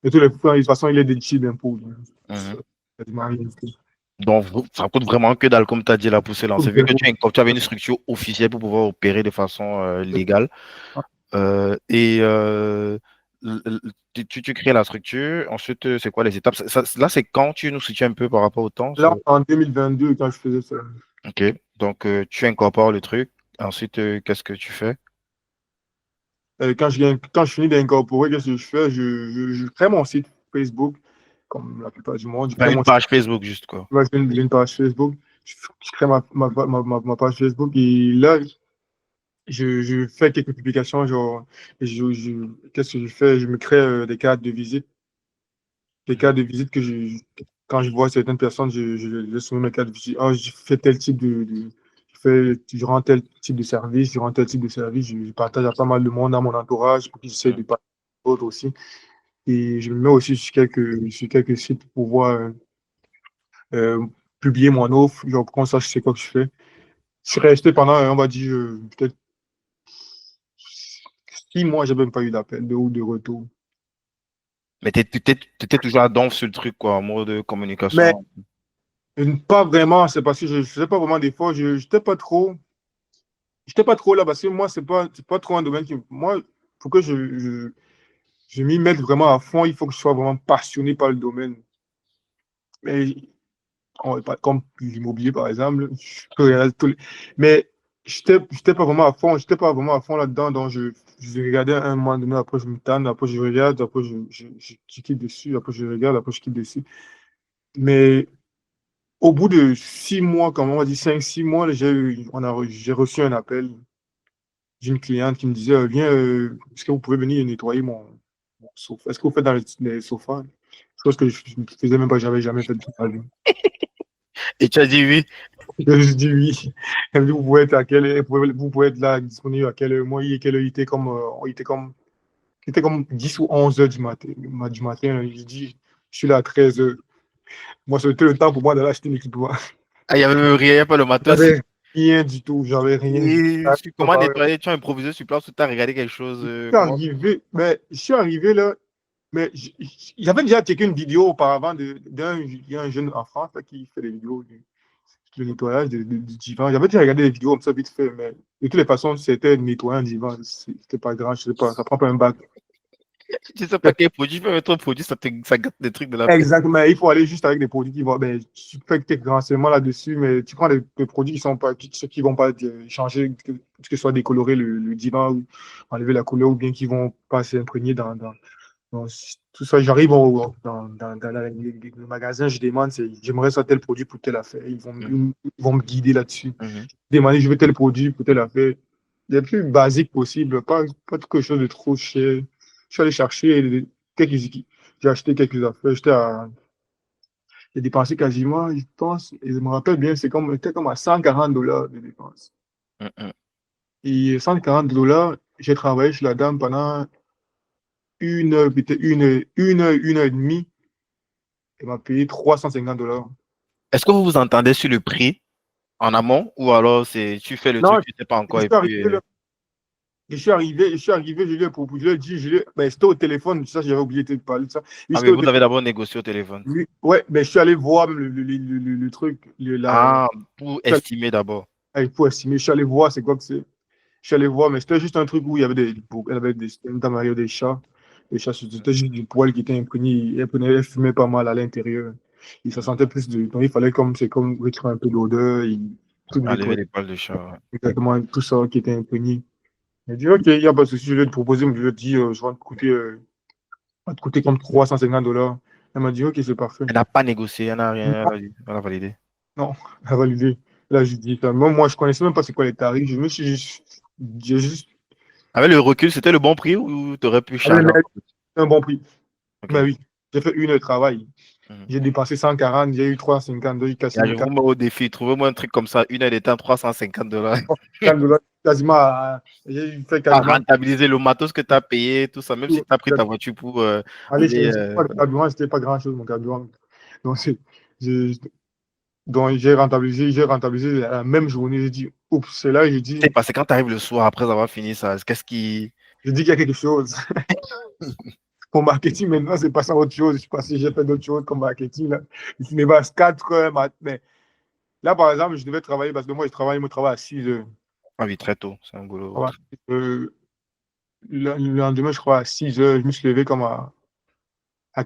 Et tous les points, de toute façon, il est déductible d'impôt. Donc, Mhm. c'est quasiment rien du tout. Donc, ça coûte vraiment que dalle, comme tu as dit, la pousser lancer. Vu que tu avais une structure officielle pour pouvoir opérer de façon légale. Et tu crées la structure. Ensuite, c'est quoi les étapes? Là, c'est quand tu nous situes un peu par rapport au temps. Là, en 2022, quand je faisais ça, Ok. Donc, tu incorpores le truc. Ensuite, qu'est-ce que tu fais? quand je finis d'incorporer, qu'est-ce que je fais? Je crée mon site Facebook, comme la plupart du monde. Je Faire crée une mon site, page Facebook, juste quoi. j'ai une page Facebook. Je crée ma page Facebook et là, je fais quelques publications. Genre, qu'est-ce que je fais? Je me crée des cartes de visite. Des Mhm. cartes de visite quand je vois certaines personnes, je soumets mes cartes de visite. Ah, je fais tel type je rends tel type de service, je rends tel type de service, je partage à pas mal de monde dans mon entourage pour qu'ils essaient de partager d'autres aussi. Et je me mets aussi sur quelques sites pour pouvoir euh, publier mon offre, genre pour qu'on sache c'est quoi que je fais. Je suis resté pendant, on va dire, peut-être 6 mois, j'ai même pas eu d'appel ou de retour. Mais t'étais toujours à donf sur le truc, quoi, en mode Mais communication. pas vraiment, c'est parce que je faisais pas vraiment d'efforts, je n'étais pas trop. j'étais pas trop là parce que moi, c'est pas trop un domaine qui. Moi, pour que je m'y mette vraiment à fond, il faut que je sois vraiment passionné par le domaine. Mais comme l'immobilier, par exemple, je peux regarder mais j'étais pas vraiment à fond, j'étais pas vraiment à fond là-dedans. Donc, je regardais un moment donné, après, je me tanne, après, je regarde, après, je quitte dessus, après, je regarde, après, je quitte dessus. Mais au bout de 6 mois, comme on va dire 5, 6 mois, là, j'ai reçu un appel d'une cliente qui me disait, viens, est-ce que vous pouvez venir nettoyer mon sofa? Est-ce que vous faites dans les sofas? Chose que je ne faisais même pas, j'avais jamais fait de toute ma vie. Et tu as dit oui. Je dis oui. Elle me dit, vous pouvez être à quelle heure, vous pouvez être là, disponible à quelle heure. Moi, quelle heure, il était comme 10 ou 11 heures du matin. Je dis, je suis là à 13 heures. Moi, c'était le temps pour moi d'aller acheter l'équipement. Ah, il n'y avait même rien, il n'y a pas le matos. J'avais rien du tout, j'avais rien du tout. Et comment nettoyer? Tu as improvisé sur place ou tu as regardé quelque chose? Comment? Je suis arrivé là, mais j'avais déjà checké une vidéo auparavant il y a un jeune en France là, qui fait des vidéos le nettoyage du divan. J'avais déjà regardé des vidéos comme ça vite fait, mais de toutes les façons, c'était nettoyer un divan. C'était pas grand, je sais pas, ça prend pas un bac. Tu sais pas quel produit, tu peux mettre un produit, ça gâte des trucs de la pièce. Exactement, il faut aller juste avec des produits qui vont. Ben, tu fais tes renseignements là-dessus, mais tu prends des produits qui sont pas, ceux qui vont pas changer, que ce soit décolorer le divan ou enlever la couleur, ou bien qui vont pas s'imprégner dans tout ça. J'arrive dans le magasin, je demande, j'aimerais ça tel produit pour telle affaire. Ils vont me guider là-dessus. Mhm. Demander, je veux tel produit pour telle affaire. Le plus basique possible, pas quelque chose de trop cher. Je suis allé chercher quelques, j'ai acheté quelques affaires. J'ai dépensé quasiment, je pense, et je me rappelle bien, c'était comme à $140 de dépenses. Mhm. Et $140, j'ai travaillé chez la dame pendant une heure, peut-être une heure et demie. Elle m'a payé $350. Est-ce que vous vous entendez sur le prix en amont ou alors tu fais le truc, Non, tu sais pas je encore et suis arrivé puis. là. Je lui ai proposé, je lui ai dit, ben, c'était au téléphone, ça, j'avais oublié de te parler de ça. Oui, Ah c'était oui, au vous avez téléphone. d'abord négocié au téléphone. Ouais, ben, je suis allé voir le truc, Ah, pour estimer d'abord. pour estimer. Je suis allé voir c'est quoi que c'est. Je suis allé voir, mais c'était juste un truc où il y avait une dame avait des chats. Les chats, c'était juste du poil qui était imprégné. Elle fumait pas mal à l'intérieur. Et ça sentait plus de. Donc, il fallait c'est comme retirer un peu d'odeur, tout Enlever nettoyer. les poils de chat. Ouais. Exactement, tout ça qui était imprégné. Elle dit, OK, il n'y a pas de souci, je vais te proposer, mais je vais te dire, va te coûter comme $350. Elle m'a dit, OK, c'est parfait. Elle n'a pas négocié, elle n'a Non, rien, elle a validé. non, elle a validé. Là, je dis, moi, je connaissais même pas c'est quoi les tarifs. J'ai juste, Avec le recul, c'était le bon prix ou tu aurais pu avec charger encore plus? un bon prix. Mais Ok. oui, j'ai fait une heure de travail. Mhm. J'ai dépensé 140, j'ai eu 350, j'ai eu Et je quasiment vous mets au défi, trouvez-moi un truc comme ça, une heure de temps, $350. $4, quasiment, j'ai fait À quasiment. rentabiliser le matos que tu as payé, tout ça, même si tu as pris ta voiture pour Allez, aller. le carburant, c'était pas grand-chose, mon carburant. Donc, j'ai donc, j'ai rentabilisé la même journée. J'ai dit, oups, c'est là, C'est parce que quand tu arrives le soir après avoir fini ça, qu'est-ce qui. j'ai dit qu'il y a quelque chose. Pour marketing, maintenant, c'est passé à autre chose. Je sais pas si j'ai fait d'autres choses comme marketing, là. Je me passe 4 heures, mais là, par exemple, je devais travailler parce que moi, je travaille à 6 heures. Ah oui, très tôt, c'est un boulot. Ouais. Le lendemain, je crois, à 6 heures, je me suis levé comme à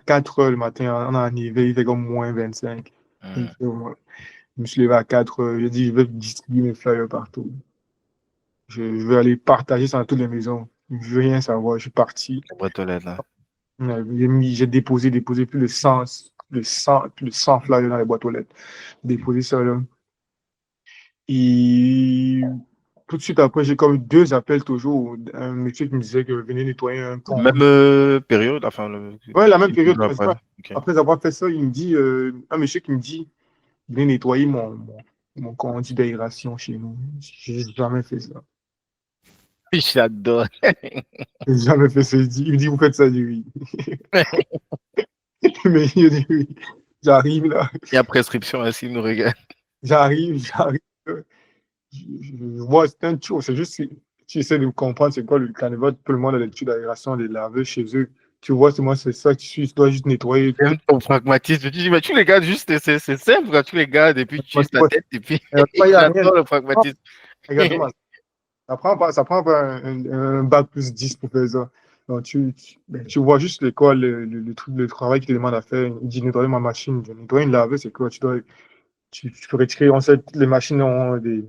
4 heures le matin. On a arrivé, il fait comme -25. Il Mhm. fait je me suis levé à 4 heures. J'ai dit, je vais distribuer mes flyers partout. Je vais aller partager ça dans toutes les maisons. Je ne veux rien savoir. Je suis parti. Les boîtes aux lettres, là. J'ai déposé plus de 100 flyers dans les boîtes aux lettres. Déposé ça là. Et tout de suite après, j'ai comme eu 2 appels toujours. Un monsieur qui me disait que venez nettoyer un pont. Même période, enfin, Ouais, la même période. après. Ok. Après avoir fait ça, il me dit, un monsieur qui me dit, venez nettoyer mon conduit d'aération chez nous. J'ai jamais fait ça. J'adore. J'ai jamais fait ça. Il me dit, vous faites ça, je dis oui. Mais il dit oui. J'arrive là. Il y a prescription ainsi, nous regarde. J'arrive. Je vois, c'est un tour. C'est juste que tu essaies de comprendre c'est quoi le carnaval. Tout le monde a l'étude d'aération, des laveurs chez eux. Tu vois, c'est moi, c'est ça que tu dois juste nettoyer tout. J'aime ton pragmatisme. Tu dis, mais tu les gardes juste, c'est simple, quand tu les gardes et puis tu utilises ta tête et puis Il n'y a rien. j'adore le Non, pragmatisme. exactement. Ça prend pas un bac plus 10 pour faire ça. Donc, tu vois juste l'école, le truc, le travail qu'il te demande à faire. Il dit nettoyer ma machine. Nettoyer une laveuse, c'est quoi? Tu peux retirer, on sait, toutes les machines ont des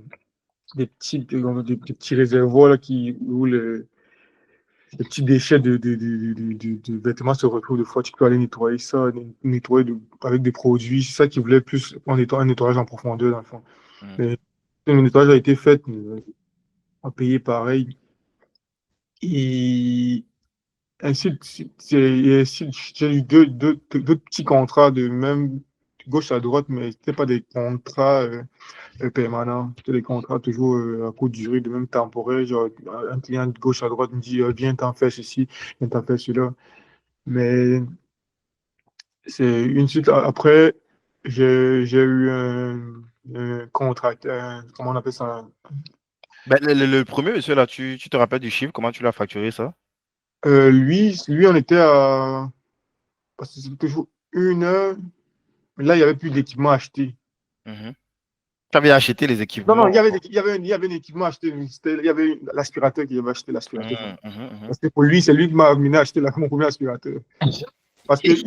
petits réservoirs là, où les petits déchets de vêtements se retrouvent. Des fois, tu peux aller nettoyer ça, nettoyer avec des produits. C'est ça qui voulait plus un nettoyage en profondeur, dans le fond. Mhm. Mais le nettoyage a été fait, on a payé pareil. Et ainsi, j'ai eu deux petits contrats de même gauche à droite, mais c'était pas des contrats permanents. C'était des contrats toujours à courte durée, de même temporaire. Genre, un client de gauche à droite me dit, viens t'en faire ceci, viens t'en faire cela. Mais c'est une suite. Après, j'ai eu un contrat, comment on appelle ça? Ben, le premier monsieur là, tu te rappelles du chiffre, comment tu l'as facturé ça? Lui, on était à. Parce que c'était toujours 1 heure. Mais là, il n'y avait plus d'équipement acheté. Mhm. Tu avais acheté les Non, non, équipements. il y avait un équipement acheté. Il y avait l'aspirateur qui avait acheté l'aspirateur. Mhm, mhm, mhm. Parce que pour lui, c'est lui qui m'a amené à acheter mon premier aspirateur. Parce qu'il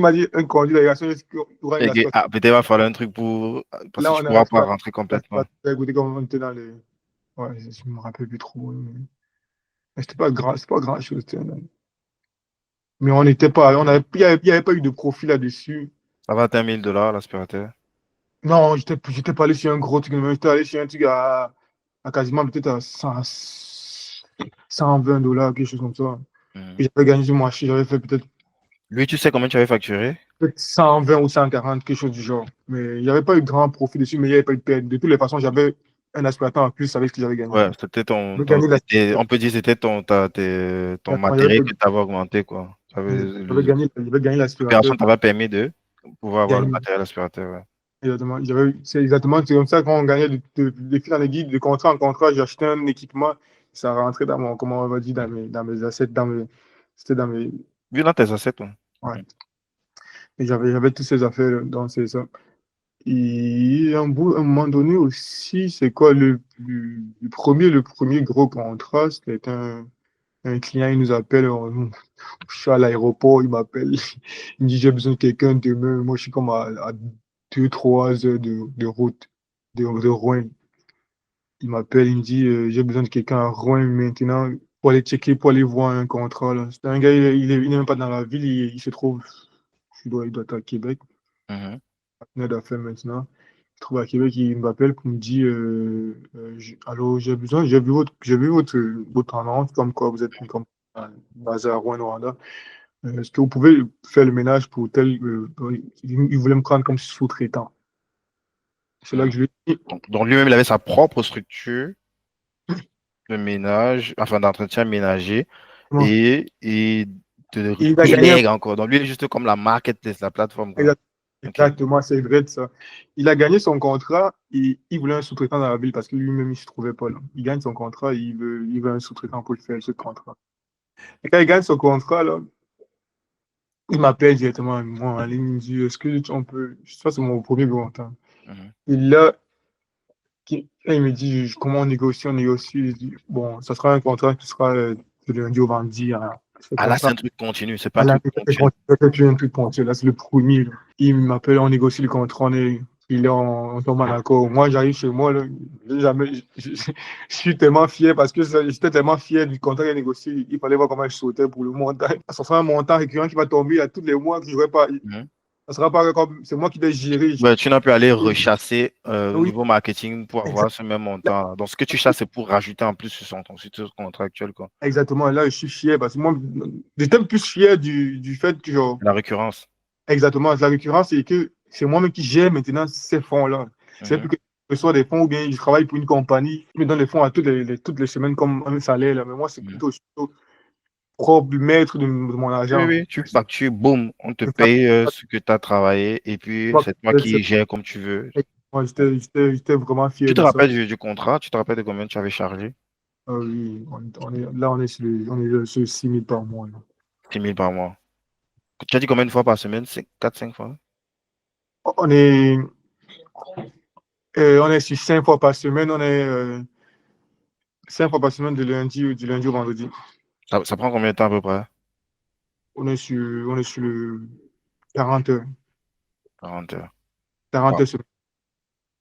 m'a dit un conduit d'aération, il y aura une aspirateur. Ah, peut-être va falloir un truc pour. Parce que Là, tu on ne a pourras pas rentrer complètement. l'aspirateur. Écoutez, comme on était dans les. Ouais, je ne me rappelle plus trop. Mais c'était pas grand chose. Mais on n'était pas. Il y avait pas eu de profit là-dessus. Ça va être 1 000 $ l'aspirateur. Non, j'étais pas allé sur un gros truc, mais j'étais allé sur un truc à quasiment peut-être à 120 $, quelque chose comme ça. Mhm. Et j'avais gagné sur mon marché, j'avais fait Lui, tu sais combien tu avais facturé? peut-être 120 ou 140, quelque chose du genre. Mais il n'y avait pas eu de grand profit dessus, mais il n'y avait pas eu de perte. De toutes les façons, j'avais un aspirateur en plus avec ce que j'avais gagné. Ouais, c'était J'avais gagné on peut dire que c'était ton matériel que tu avais augmenté, quoi. j'avais gagné l'aspirateur. L'opération t'avait permis de pouvoir avoir le Gagné. matériel aspirateur. Ouais. Exactement. C'est comme ça qu'on gagnait de fil en aiguille, de contrat en contrat. J'ai acheté un équipement, ça rentrait dans mon, comment on va dire, dans mes assets, c'était dans mes, Vu dans tes assets, ouais. ouais. Et j'avais toutes ces affaires, donc c'est ça. Et un moment donné aussi, c'est quoi le premier gros contrat, c'était un client, il nous appelle, je suis à l'aéroport, il m'appelle, il me dit, j'ai besoin de quelqu'un demain. Moi, je suis comme à 2, 3 heures de route de Rouen. Il m'appelle, il me dit, j'ai besoin de quelqu'un à Rouen maintenant pour aller checker, pour aller voir un contrat, là. C'est un gars, il n'est même pas dans la ville, il se trouve, il doit être à Québec, Mhm. partenaire d'affaires maintenant. Il se trouve à Québec, il m'appelle pour me dire, allô, j'ai vu votre annonce, comme quoi vous êtes comme, basé à Rouen, Rwanda. Est-ce que vous pouvez faire le ménage pour tel, il voulait me prendre comme sous-traitant. C'est là Mhm. que je lui ai dit, Donc lui-même, il avait sa propre structure de ménage, enfin d'entretien ménager, bon, et de il a gagné délègue encore. Donc lui, il est juste comme la marketplace, la plateforme, quoi. Exact- Ok. Exactement, c'est vrai de ça. Il a gagné son contrat et il voulait un sous-traitant dans la ville parce que lui-même, il ne se trouvait pas là. Il gagne son contrat et il veut un sous-traitant pour le faire, ce contrat. Et quand il gagne son contrat, là, il m'appelle directement, moi, en ligne, il me dit, est-ce que on peut... Ça, c'est mon premier grand temps. Mhm. Et là, il me dit, comment on négocie? On négocie. Il dit, bon, ça sera un contrat qui sera de lundi au vendredi. Hein. Ce Ah là, c'est contrat, un truc continu, c'est pas à un la truc ponctuel. c'est un truc ponctuel. Là, c'est le premier. Là. Il m'appelle, on négocie le contrat, on tombe en accord. Moi, j'arrive chez moi, là, je suis tellement fier parce que j'étais tellement fier du contrat qu'il a négocié. Il fallait voir comment je sautais pour le montant. Ça sera un montant récurrent qui va tomber à tous les mois que je n'aurai pas. Mhm. Ça sera pas comme, c'est moi qui vais gérer. Ouais, tu n'as pu aller rechasser au Oui, niveau marketing pour avoir exact- ce même montant. Donc, ce que tu chasses, c'est pour rajouter en plus sur ton contrat actuel, quoi. exactement. Là, je suis fier parce que moi, j'étais plus fier du fait que, genre, La récurrence. exactement, la récurrence, c'est que c'est moi-même qui gère maintenant ces fonds-là. C'est plus Mhm. que ce soit des fonds ou bien je travaille pour une compagnie qui me donne les fonds à toutes les semaines comme un salaire. Là. Mais moi, c'est Mhm. plutôt propre, maître de mon Oui, argent. oui, tu factures, boum, on te C'est ça. paye ce que tu as travaillé et puis c'est toi qui gères comme tu veux. Moi, j'étais vraiment Tu fier te de ça. rappelles du contrat? Tu te rappelles de combien tu avais chargé? Ah oui, là, on est sur 6 000 par mois. Là. 6 000 par mois. Tu as dit combien de fois par semaine? 4, 5 fois? On est, on est sur 5 fois par semaine. 5 fois par semaine du lundi au vendredi. Ça prend combien de temps à peu près? On est sur le 40 heures. 40 heures. 40 Wow. heures semaine.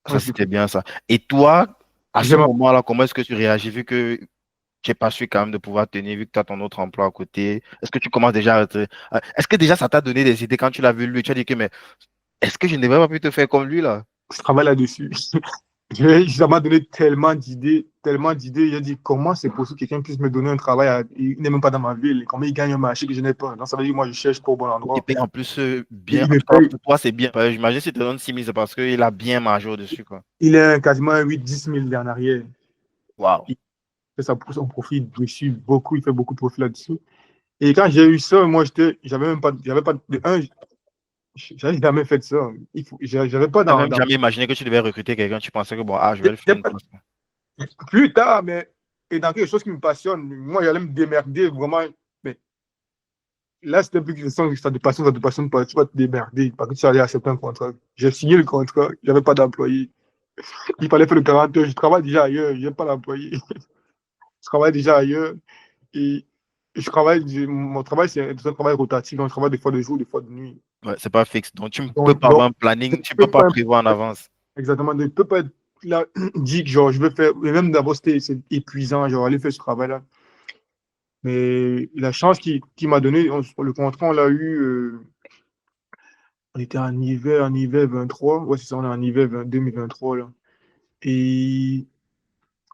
On Ça, est sur c'était bien ça. Et toi, à ce J'aime- moment-là, comment est-ce que tu réagis vu que tu n'es pas sûr quand même de pouvoir tenir, vu que tu as ton autre emploi à côté? Est-ce que tu commences déjà est-ce que déjà ça t'a donné des idées quand tu l'as vu lui? Tu as dit que, mais est-ce que je ne devrais pas plutôt faire comme lui là? je travaille là-dessus. Ça m'a donné tellement d'idées, tellement d'idées. J'ai dit, comment c'est possible que quelqu'un puisse me donner un travail, il n'est même pas dans ma ville, comment il gagne un marché que je n'ai pas. Donc, ça veut dire que moi, je cherche pas au bon Il te endroit. paye en plus Et bien. il En me tout cas, paye, pour toi, c'est bien. J'imagine si tu te donne 6 000, c'est parce qu'il a bien margé au-dessus, quoi. il est quasiment 8 10 000 en arrière. Waouh. Il fait son profit dessus, beaucoup, il fait beaucoup de profit là-dessus. Et quand j'ai eu ça, moi, j'avais même pas, j'avais pas, de un, j'avais jamais fait de ça. J'avais pas Tu n'as même jamais imaginé que tu devais recruter quelqu'un. Tu pensais que, bon, ah, je vais le faire une fois. plus tard, mais et dans quelque chose qui me passionne, moi, j'allais me démerder vraiment. Mais là, c'était plus question que ça te passionne pas, tu vas te démerder parce que tu allais accepter un contrat. J'ai signé le contrat, j'avais pas d'employé. Il fallait faire le 40 heures, je travaille déjà ailleurs, je n'ai pas d'employé. Je travaille déjà ailleurs et mon travail, c'est un travail rotatif, donc je travaille des fois de jour, des fois de nuit. Ouais, c'est pas fixe. Donc, tu ne peux Donc, pas avoir un planning, tu ne peux peux pas pas, prévoir en avance. exactement, ne peux pas être là, dit que genre, je veux faire, et même d'abord, c'est épuisant, genre, aller faire ce travail-là. Mais la chance qui m'a donné, le contrat, on l'a eu, on était en hiver 23. Ouais, c'est ça, on est en hiver 2023, là. Et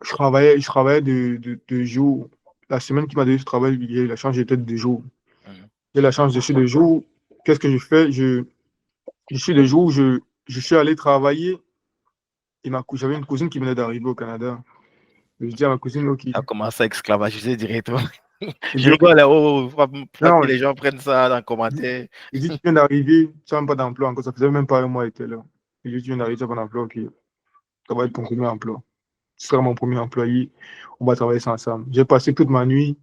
je travaillais de jour. La semaine qui m'a donné ce travail, il y a eu la chance, j'étais de jour. Mhm. J'ai la chance, je suis de jour. Qu'est-ce que je fais? Je suis de jour, je suis allé travailler. Et j'avais une cousine qui venait d'arriver au Canada. Je dis à ma cousine, OK. Ça commence à esclavagiser directement. Je Je dis, OK. rigole, là, oh, faut pas que Non, les gens prennent ça dans les commentaires. il dit, tu viens d'arriver, tu n'as même pas d'emploi encore. Ça faisait même pas un mois, était là. Il dit, tu viens d'arriver, tu n'as pas d'emploi, OK. Ça va être ton premier emploi. Tu seras mon premier employé. On va travailler ça ensemble. J'ai passé toute ma nuit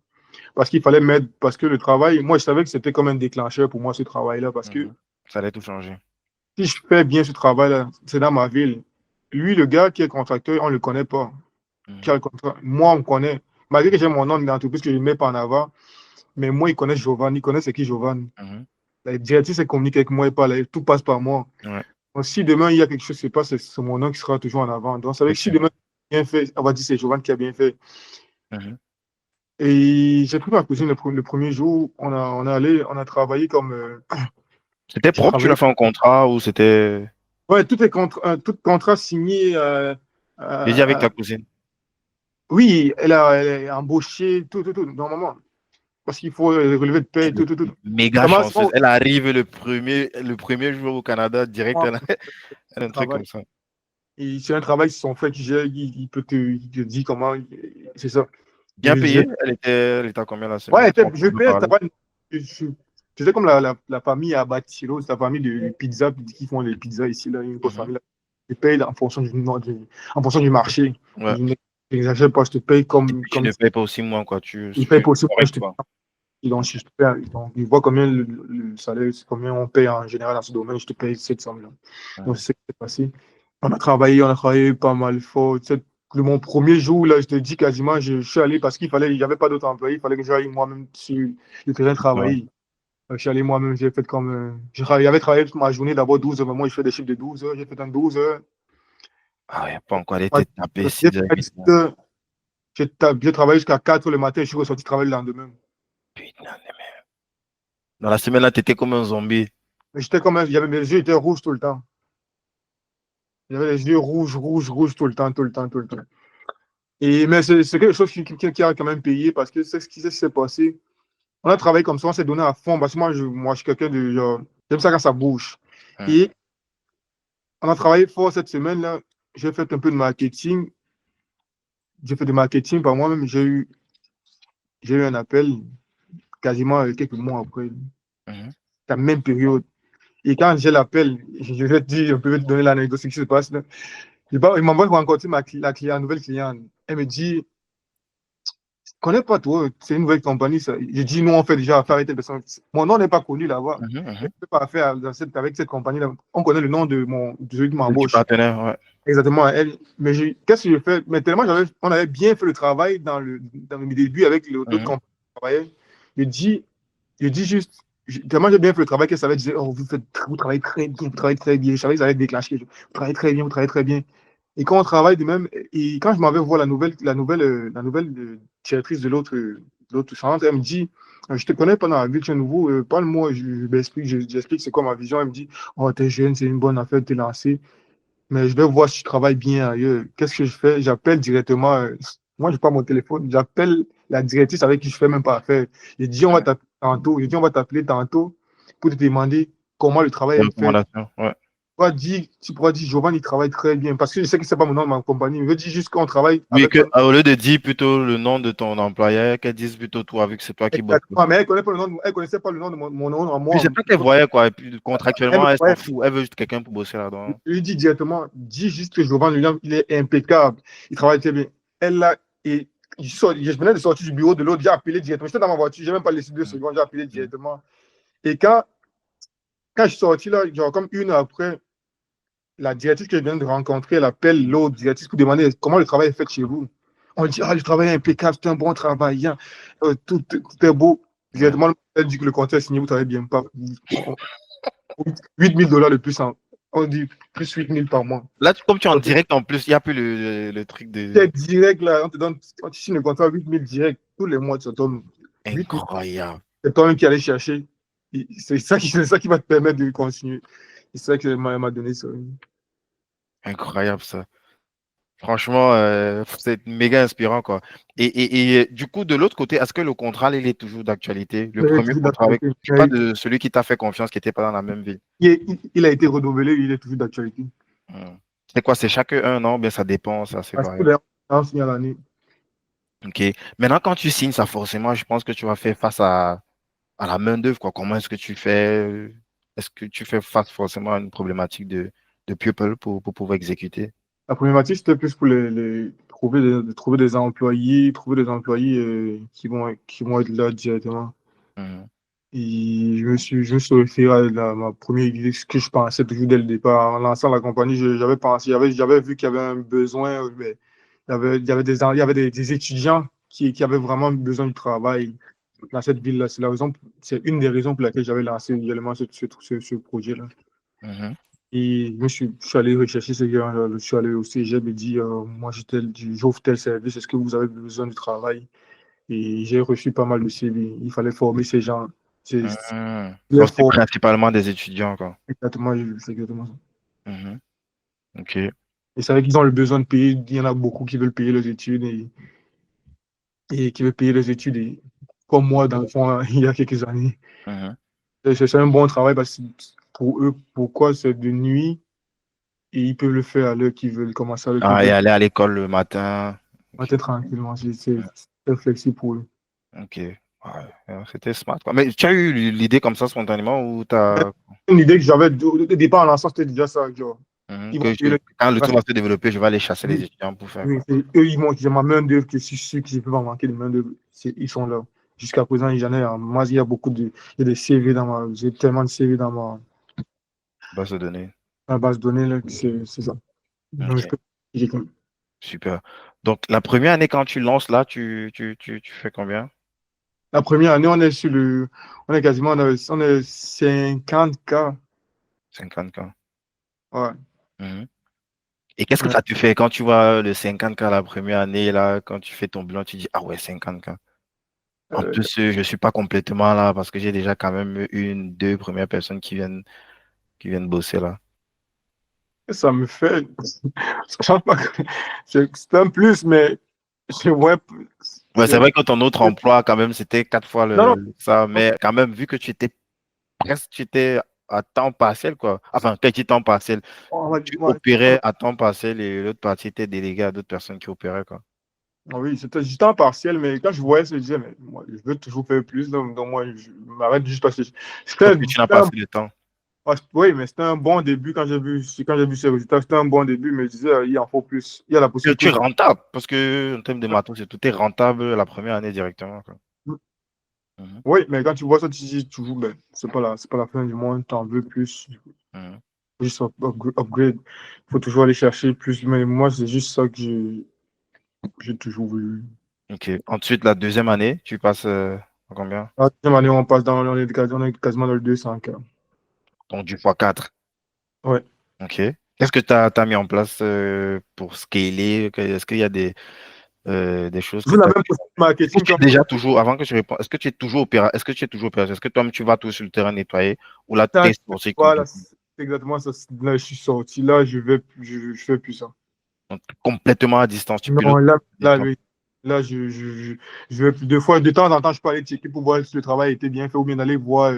parce qu'il fallait m'aider. Parce que le travail, moi, je savais que c'était comme un déclencheur pour moi, ce travail-là. Parce que Mhm. Ça allait tout changer. si je fais bien ce travail-là, c'est dans ma ville. Lui, le gars qui est contracteur, on ne le connaît pas. Qui a Mhm. le contrat. Moi, on me connaît. Malgré que j'ai mon nom d'entreprise que je ne mets pas en avant, mais moi, ils connaissent Giovanni. Ils connaissent c'est qui Giovanni. Mhm. La directrice, elle communique avec moi et pas tout passe par moi. Ouais, Donc, si demain, il y a quelque chose qui se passe, c'est mon nom qui sera toujours en avant. Donc, ça veut dire que si demain, effectivement. bien fait, on va dire c'est Giovanni qui a bien fait. Mhm. Et j'ai pris ma cousine le premier jour. On a travaillé comme. C'était J'ai propre, tu l'as travaillé. fait en contrat ou c'était. Ouais, tout contrat signé. J'ai dit avec Euh, ta cousine. oui, elle est embauchée, tout, normalement. Parce qu'il faut relever de paie, Elle est tout. méga Comment chanceuse. Elle arrive le premier jour au Canada, direct, on elle a un truc travaille. comme ça. Et c'est un travail sur son fait qui gère, il te dit comment. C'est ça. Bien Je, payée, elle était à combien la Ouais, semaine? On je peut fais un parler. travail. Je, C'était comme la famille à Batilo, c'est la famille de pizza qui font les pizzas ici, là, une grosse Mhm. famille. Là. Je paye en fonction en fonction du marché. Ouais. Je n'exagère pas, je te paye Et puis tu comme ne payes pas aussi moins, quoi. je Tu paye es pour aussi, moi, correct, je te quoi. paye. Donc, donc, je vois combien le salaire, c'est combien on paye en général dans ce domaine, je te paye cette somme-là. Donc, Mhm. c'est ce qui s'est passé. On a travaillé pas mal fort. Tu sais, mon premier jour, là, je te dis quasiment, je suis allé parce il n'y avait pas d'autres employés, il fallait que j'aille moi-même sur le terrain Ouais. travailler. Je suis allé moi-même, j'ai fait comme. J'avais travaillé toute ma journée, d'abord 12 heures, mais moi, je fais des chiffres de 12 heures, j'ai fait un 12 heures. Ah ouais, pas encore, elle Moi, était tapée j'ai 6 heures, fait 8 10 heures. heures, j'ai travaillé jusqu'à 4 heures le matin, je suis ressorti travailler le lendemain. Putain. Dans la semaine là, t'étais comme un zombie. Mais mes yeux étaient rouges tout le temps. J'avais les yeux rouges tout le temps, tout le temps, tout le temps. Mais c'est quelque chose qui a quand même payé parce que c'est ce qui s'est passé. On a travaillé comme ça, on s'est donné à fond. Parce que moi, je suis quelqu'un de genre, j'aime ça quand ça bouge. Mhm. Et on a travaillé fort cette semaine-là. J'ai fait un peu de marketing. J'ai fait du marketing par moi-même. J'ai eu un appel quasiment quelques mois après, Mhm. la même période. Et quand j'ai l'appel, je vais te dire, on peut te donner l'anecdote, ce qui se passe. Là. Il m'envoie rencontrer la nouvelle cliente. Elle me dit, je ne connais pas toi, c'est une nouvelle compagnie. Ça. J'ai dit, nous, on fait déjà affaire avec cette personne. Mon nom n'est pas connu là-bas. Mhm. Je Mhm. ne fais pas affaire avec cette compagnie-là. On connaît le nom de celui qui Du m'embauche. partenaire, ouais. Exactement. Mais qu'est-ce que j'ai fait? Mais tellement on avait bien fait le travail dans le début avec l'autre Mhm. compagnie qui travaillait. Je dis, je dis juste, tellement j'ai bien fait le travail qu'elle savait, dire, oh, vous travaillez très bien, vous travaillez très bien. Je savais que ça allait déclencher. Vous travaillez très bien, vous travaillez très bien. Et quand on travaille de même, et quand je m'en vais voir la nouvelle directrice de l'autre chambre, elle me dit, je te connais pas dans la vie, tu es nouveau, parle-moi, j'explique c'est quoi ma vision. Elle me dit, oh, t'es jeune, c'est une bonne affaire, t'es lancé. Mais je vais voir si je travaille bien ailleurs. Qu'est-ce que je fais? J'appelle directement. Moi, je n'ai pas mon téléphone. J'appelle la directrice avec qui je ne fais même pas affaire. Je dis, on va t'appeler tantôt. Je dis, on va t'appeler tantôt pour te demander comment le travail Des est fait. recommandations, ouais. Tu pourras dire, Giovanni, il travaille très bien. Parce que je sais que ce n'est pas mon nom de ma compagnie. Je veux dire juste qu'on travaille Oui, avec que, un. au lieu de dire plutôt le nom de ton employeur, qu'elle dise plutôt toi, vu que c'est toi qui bosses. Exactement. Mais elle ne connaissait pas le nom de mon nom à Puis moi. c'est pas qu'elle voyait, quoi. Et puis Elle me contractuellement, elle s'en croyait. fout. Elle veut juste quelqu'un pour bosser Je là-dedans. lui dis directement, dis juste que Giovanni, lui, il est impeccable. Il travaille très bien. Elle l'a, et je venais de sortir du bureau de l'autre, j'ai appelé directement. J'étais dans ma voiture, je n'ai même pas laissé 2 secondes, j'ai appelé Mhm. directement. Et quand je suis sorti là, genre comme une heure après, la directrice que je viens de rencontrer, elle appelle Mhm. l'autre directrice pour demander comment le travail est fait chez vous. On dit, ah, le travail est impeccable, c'est un bon travail, hein. Tout est beau. Ouais. Directement, elle dit que le contrat est signé, vous travaillez bien pas. 8 000 $ de plus, on dit plus 8 000 par mois. Là, comme tu es en direct en plus, il n'y a plus le truc de. C'est direct, là, on te signe le contrat 8 000 direct. Tous les mois, tu donnes 8 000. Incroyable. C'est toi-même qui allais chercher. C'est ça qui va te permettre de continuer. C'est ça que m'a donné ça. Incroyable, ça. Franchement, c'est méga inspirant, quoi. Et du coup, de l'autre côté, est-ce que le contrat, il est toujours d'actualité? Le Mais premier toujours contrat avec. d'actualité. Je parle de celui qui t'a fait confiance, qui n'était pas dans la même ville. Il a été renouvelé, il est toujours d'actualité. Hmm. C'est quoi? C'est chaque un an? Bien, ça dépend, ça, c'est Parce que variable. on signe à l'année. OK. Maintenant, quand tu signes, ça, forcément, je pense que tu vas faire face à la main-d'œuvre, quoi. Comment est-ce que tu fais? Est-ce que tu fais face forcément à une problématique de people pour pouvoir exécuter? La problématique, c'était plus pour trouver des employés qui vont être là directement. Mhm. Et je me suis référé à ma première idée, ce que je pensais toujours dès le départ. En lançant la compagnie, j'avais pensé, j'avais vu qu'il y avait un besoin, mais il y avait des étudiants qui avaient vraiment besoin du travail dans cette ville-là. C'est une des raisons pour laquelle j'avais lancé également ce projet-là. Mhm. Et je suis allé rechercher ces gens-là. Je suis allé au cégep et dit, moi, j'offre tel service, est-ce que vous avez besoin du travail? Et j'ai reçu pas mal de CV. Il fallait former ces gens. C'est Mhm. les Donc, c'est former. principalement des étudiants, quoi. Exactement, c'est exactement ça. Mhm. OK. Et c'est vrai qu'ils ont le besoin de payer. Il y en a beaucoup qui veulent payer leurs études et qui veulent payer leurs études. Et comme moi, dans le fond, il y a quelques années. Mhm. C'est un bon travail parce que pour eux, pourquoi c'est de nuit et ils peuvent le faire à l'heure qu'ils veulent, commencer à l'heure qu'ils Ah, et veulent, aller à l'école le matin. OK. peut-être tranquillement. C'est flexible pour eux. OK. Ouais, c'était smart, quoi. Mais tu as eu l'idée comme ça spontanément ou t'as. Une idée que j'avais au départ en lançant, c'était déjà ça. Genre, Mhm. ils vont payer le. Quand le truc va se développer, je vais aller chasser les Oui, étudiants pour faire oui, quoi. eux, j'ai ma main-d'œuvre que si ceux qui peuvent en manquer de main-d'œuvre, ils sont là. Jusqu'à présent, j'en ai. Moi, il y a des CV j'ai tellement de CV dans Base de données. ma base de données là, que c'est ça. Donc, OK. j'ai- Super. Donc, la première année, quand tu lances là, tu fais combien? la première année, on est quasiment, on est 50K. 50K. Ouais. Mhm. Et qu'est-ce que Ouais. ça te fait quand tu vois le 50K la première année, là, quand tu fais ton bilan, tu dis, ah ouais, 50K. En Euh, plus, je ne suis pas complètement là parce que j'ai déjà quand même une, deux premières personnes qui viennent bosser là. ça me fait. Ça change pas. C'est un plus, mais je vois. Ouais, c'est c'est- vrai que ton autre emploi, quand même, c'était 4 fois Non, ça, non. mais quand même, vu que tu étais à temps partiel, quoi. Enfin, quand tu étais temps partiel, tu opérais à temps partiel et l'autre partie était déléguée à d'autres personnes qui opéraient, quoi. Ah oui, c'était du temps partiel, mais quand je voyais ça, je disais, mais moi, je veux toujours faire plus, donc moi, je m'arrête juste parce que Sauf que tu n'as pas assez de temps. oui, mais c'était un bon début quand j'ai vu ces résultats, c'était un bon début, mais je disais, il en faut plus, il y a la Tu possibilité es de. rentable parce que en termes de matos, tout est rentable la première année directement, quoi. Mhm, Oui, mais quand tu vois ça, tu dis toujours, ben, c'est pas la fin du monde, t'en veux plus. mhm. juste upgrade. Il faut toujours aller chercher plus. Mais moi, c'est juste ça que j'ai toujours voulu. Ok. Ensuite, la deuxième année, tu passes à combien? La deuxième année, on est quasiment dans le 200K. Donc du x4. Ouais. Ok. Qu'est-ce que tu as mis en place pour scaler? Est-ce qu'il y a des choses que Vous tu as... l'avez même posté Est-ce que marketing tu es comme déjà toujours, avant que je réponde, est-ce que tu es toujours est-ce que tu es toujours opérationnel? Est-ce que toi-même tu vas tout sur le terrain nettoyer ou là tu ça. es sorti Voilà, complètement? c'est exactement ça. Là, je suis sorti. Là, je fais plus ça. Donc, complètement à distance, tu Non, pilotes des là, gens. oui. Là, je vais plus. Deux fois, de temps en temps, je peux aller checker pour voir si le travail était bien fait ou bien d'aller voir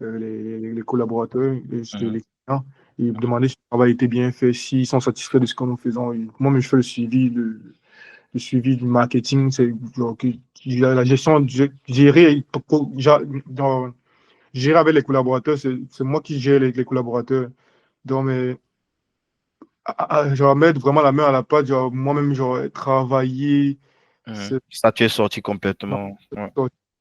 les collaborateurs, Mhm, les clients, et demander si le travail était bien fait, s'ils sont satisfaits de ce que nous faisons. Et moi, je fais le suivi du marketing, c'est genre, la gestion, genre, gérer avec les collaborateurs, c'est moi qui gère les collaborateurs. Donc, mais, genre, mettre vraiment la main à la pâte, genre, moi-même, genre, travailler, mhm. c'est, Ça, tu es sorti non, complètement.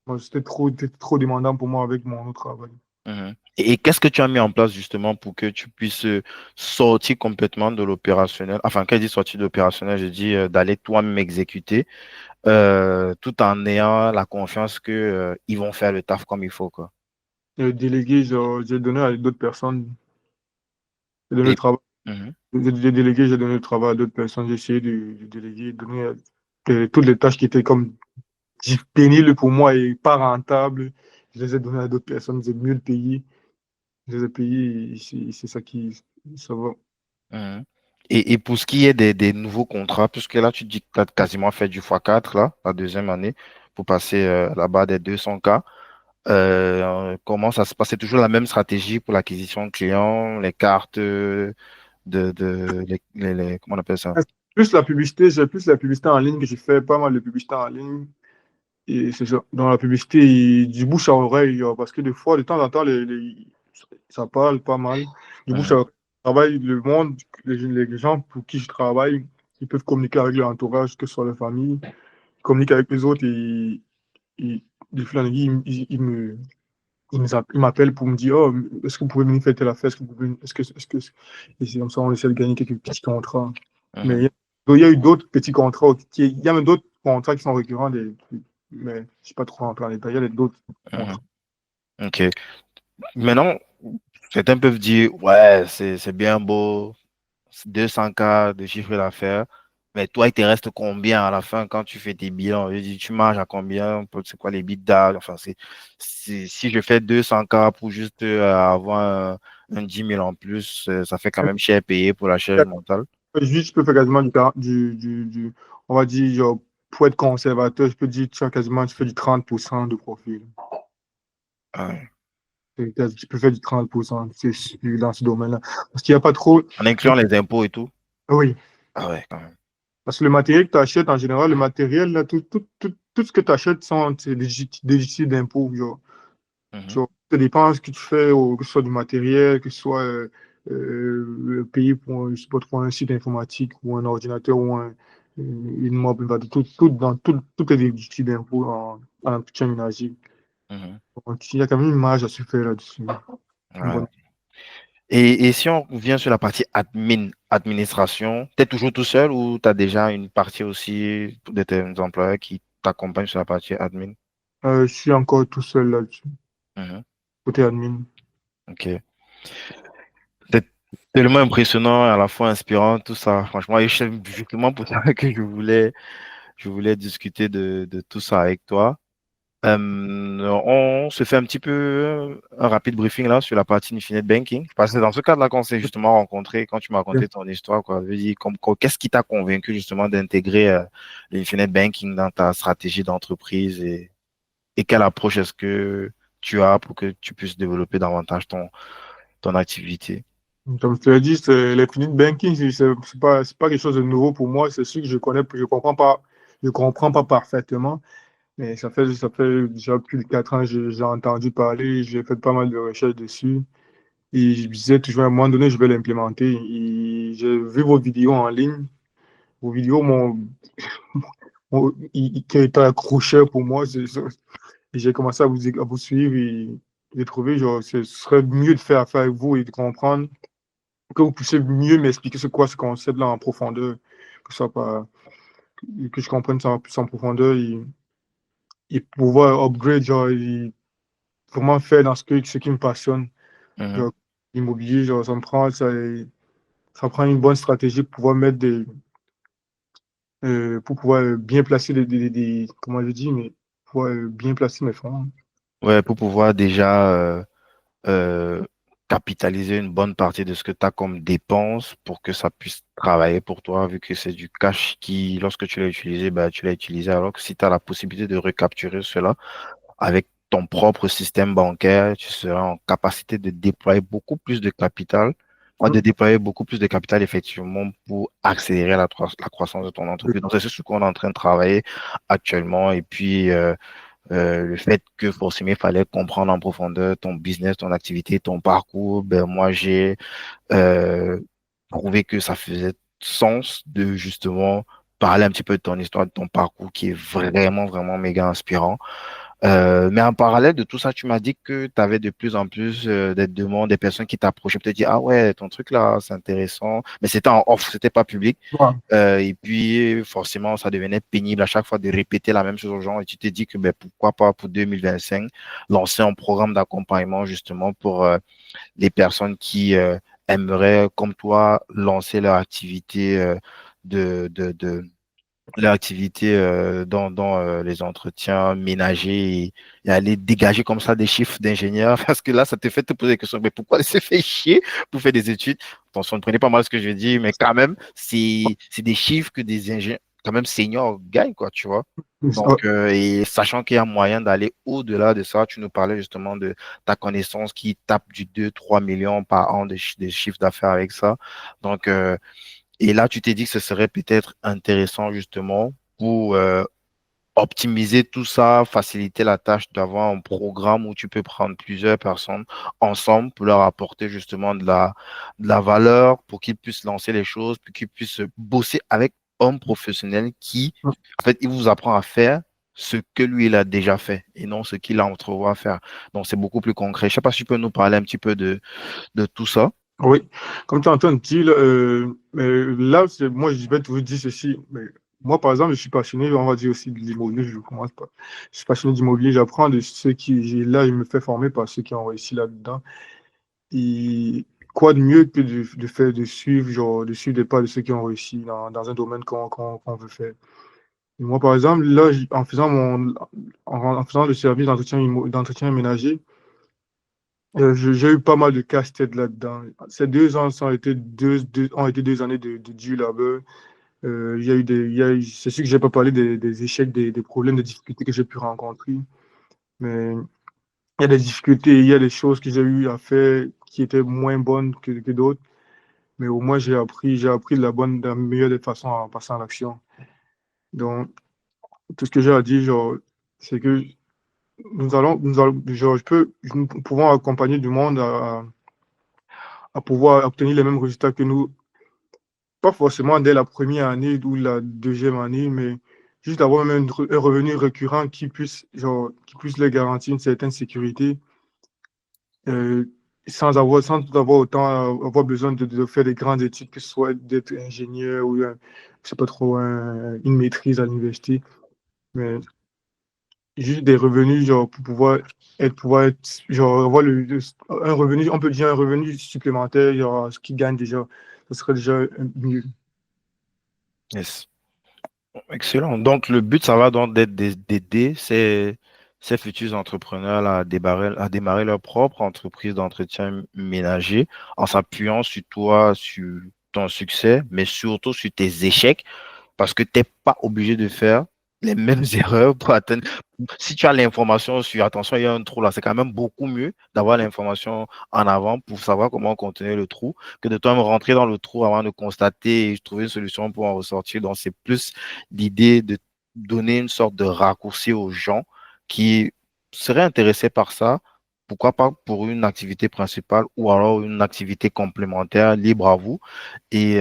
Ouais. c'était trop demandant pour moi avec mon autre travail. Mhm. Et qu'est-ce que tu as mis en place justement pour que tu puisses sortir complètement de l'opérationnel? Enfin, quand je dis sortir de l'opérationnel, je dis d'aller toi-même exécuter tout en ayant la confiance que ils vont faire le taf comme il faut, quoi. Délégué, genre, j'ai donné à d'autres personnes, j'ai donné le Et, travail. Mhm, J'ai délégué, j'ai donné le travail à d'autres personnes. J'ai essayé de déléguer, de donner toutes les tâches qui étaient comme pénibles pour moi et pas rentables. Je les ai données à d'autres personnes. J'ai mieux le payer. Je les ai payés et c'est ça qui. Ça va. mhm. Et pour ce qui est des nouveaux contrats, puisque là, tu dis que tu as quasiment fait du x4, là, la deuxième année, pour passer là-bas des 200K. Comment ça se passe? C'est toujours la même stratégie pour l'acquisition de clients, les cartes comment on appelle ça? Plus la publicité, j'ai plus la publicité en ligne que j'ai fait pas mal de publicité en ligne. Et c'est ça. Dans la publicité, du bouche à oreille, parce que des fois, de temps en temps, ça parle pas mal. Du bouche à Mhm, oreille, travail, le monde, les gens pour qui je travaille, ils peuvent communiquer avec leur entourage, que ce soit leur famille, ils communiquent avec les autres et de fil en aiguille, ils m'appellent pour me dire, oh, est-ce que vous pouvez venir faire telle affaire? Est-ce que vous pouvez, et c'est comme ça, on essaie de gagner quelques petits contrats. Mais mhm, il y a eu d'autres petits contrats, il y a même d'autres contrats qui sont récurrents, mais je ne suis pas trop rentré en détail, il y a d'autres mhm. contrats. OK. Maintenant, certains peuvent dire, ouais, c'est bien beau, 200K de chiffre d'affaires, mais toi, il te reste combien à la fin quand tu fais tes bilans? Je dis, tu marges à combien? C'est quoi les bidas? Enfin, si je fais 200K pour juste avoir un 10 000 en plus, ça fait quand même cher payé pour la charge mentale. Juste, je peux faire quasiment on va dire, genre, pour être conservateur, je peux dire, tu fais du 30% de profil. Ouais. Tu peux faire du 30% dans ce domaine-là. Parce qu'il n'y a pas trop. En incluant les impôts et tout. Oui. Ah ouais, quand même. Parce que le matériel que tu achètes, en général, le matériel, là, tout ce que tu achètes, c'est des logiciels d'impôt. Mhm, Genre, ça dépend ce que tu fais, que ce soit du matériel, que ce soit payé pour, je sais pas trop, un site informatique ou un ordinateur ou une meuble, bah, tout est des logiciels d'impôt en entretien ménager. mhm. Donc, il y a quand même une marge à se faire là-dessus. Une Ouais. bonne. Et si on vient sur la partie administration, tu es toujours tout seul ou tu as déjà une partie aussi de tes employés qui t'accompagnent sur la partie admin? Je suis encore tout seul là-dessus, Mhm, côté admin. ok. C'est tellement impressionnant et à la fois inspirant, tout ça. Franchement, et c'est justement pour ça que je voulais discuter de tout ça avec toi. On se fait un petit peu un rapide briefing là sur la partie Infinite Banking. Parce que dans ce cadre-là qu'on s'est justement rencontré, quand tu m'as raconté ton histoire, quoi, je veux dire, qu'est-ce qui t'a convaincu justement d'intégrer l'Infinite Banking dans ta stratégie d'entreprise et quelle approche est-ce que tu as pour que tu puisses développer davantage ton activité? Comme je te l'ai dit, l'infinite banking, c'est pas quelque chose de nouveau pour moi. C'est sûr que je comprends pas parfaitement, mais ça fait déjà plus de 4 ans que j'ai entendu parler, j'ai fait pas mal de recherches dessus. Et je me disais toujours à un moment donné, je vais l'implémenter. Et j'ai vu vos vidéos en ligne. Vos vidéos qui étaient accrochées pour moi. Et j'ai commencé à vous suivre et j'ai trouvé, genre, ce serait mieux de faire affaire avec vous et de comprendre. que vous puissiez mieux m'expliquer c'est quoi ce concept-là en profondeur, que, ça pas, que je comprenne ça plus en profondeur et pouvoir upgrade, genre, et vraiment faire dans ce qui me passionne. Mhm. Genre, l'immobilier, genre, ça prend une bonne stratégie pour pouvoir mettre pour pouvoir bien placer comment je dis, mais pour pouvoir bien placer mes fonds. Ouais, pour pouvoir déjà euh, capitaliser une bonne partie de ce que tu as comme dépense pour que ça puisse travailler pour toi, vu que c'est du cash qui, lorsque tu l'as utilisé, bah, tu l'as utilisé. Alors que si tu as la possibilité de recapturer cela avec ton propre système bancaire, tu seras en capacité de déployer beaucoup plus de capital, de Mm. déployer beaucoup plus de capital effectivement pour accélérer la croissance de ton entreprise. Donc, c'est ce qu'on est en train de travailler actuellement. Et puis, le fait que forcément il fallait comprendre en profondeur ton business, ton activité, ton parcours, ben moi j'ai euh, trouvé que ça faisait sens de justement parler un petit peu de ton histoire, de ton parcours qui est vraiment, vraiment méga inspirant. Mais en parallèle de tout ça, tu m'as dit que tu avais de plus en plus des demandes, des personnes qui t'approchaient, pour te dire, ah ouais, ton truc là, c'est intéressant. Mais c'était en off, c'était pas public. Ouais. Et puis, forcément, ça devenait pénible à chaque fois de répéter la même chose aux gens. Et tu t'es dit que ben, pourquoi pas pour 2025 lancer un programme d'accompagnement justement pour les personnes qui aimeraient, comme toi, lancer leur activité de leur activité dans les entretiens ménagers et aller dégager comme ça des chiffres d'ingénieurs. Parce que là, ça te fait te poser des questions. Mais pourquoi se fait chier pour faire des études? Attention, ne prenez pas mal ce que je dis, mais quand même, c'est des chiffres que des ingénieurs, quand même, seniors gagnent, quoi, tu vois. Ouais. Donc, et sachant qu'il y a moyen d'aller au-delà de ça, tu nous parlais justement de ta connaissance qui tape du 2-3 millions par an de chiffre d'affaires avec ça. Donc, et là, tu t'es dit que ce serait peut-être intéressant justement pour optimiser tout ça, faciliter la tâche d'avoir un programme où tu peux prendre plusieurs personnes ensemble pour leur apporter justement de la valeur pour qu'ils puissent lancer les choses, pour qu'ils puissent bosser avec un professionnel qui, en fait, il vous apprend à faire ce que lui, il a déjà fait et non ce qu'il a entrevoit à faire. Donc, c'est beaucoup plus concret. Je sais pas si tu peux nous parler un petit peu de tout ça. Oui, comme tu entends dire, là, moi, je vais toujours dire ceci. Mais moi, par exemple, je suis passionné, on va dire aussi de l'immobilier, je commence pas. Je suis passionné d'immobilier, j'apprends de ceux là, je me fais former par ceux qui ont réussi là-dedans. Et quoi de mieux que de faire, de suivre, genre, de suivre des pas de ceux qui ont réussi dans un domaine qu'on veut faire. Et moi, par exemple, là, en faisant le service d'entretien ménager, j'ai eu pas mal de casse-tête là-dedans. Ces 2 ans, ça ont été 2 années de dur labeur. C'est sûr que je n'ai pas parlé des échecs, des problèmes, des difficultés que j'ai pu rencontrer. Mais il y a des difficultés, il y a des choses que j'ai eu à faire qui étaient moins bonnes que d'autres. Mais au moins, j'ai appris de la meilleure des façons en passant à l'action. Donc, tout ce que j'ai à dire, genre, c'est que nous pouvons accompagner du monde à pouvoir obtenir les mêmes résultats que nous, pas forcément dès la première année ou la deuxième année, mais juste d'avoir même un revenu récurrent qui puisse leur garantir une certaine sécurité, euh, sans avoir autant avoir besoin de faire des grandes études, que ce soit d'être ingénieur ou je sais pas trop, une maîtrise à l'université, mais juste des revenus, genre, pouvoir être, genre, avoir un revenu, on peut dire un revenu supplémentaire, genre, ce qu'ils gagnent déjà, ce serait déjà mieux. Yes. Excellent. Donc, le but, ça va donc d'être d'aider ces futurs entrepreneurs là, à démarrer leur propre entreprise d'entretien ménager en s'appuyant sur toi, sur ton succès, mais surtout sur tes échecs parce que tu n'es pas obligé de faire les mêmes erreurs pour atteindre. Si tu as l'information sur, attention, il y a un trou là, c'est quand même beaucoup mieux d'avoir l'information en avant pour savoir comment contenir le trou que de toi-même rentrer dans le trou avant de constater et trouver une solution pour en ressortir. Donc, c'est plus l'idée de donner une sorte de raccourci aux gens qui seraient intéressés par ça. Pourquoi pas pour une activité principale ou alors une activité complémentaire libre à vous. Et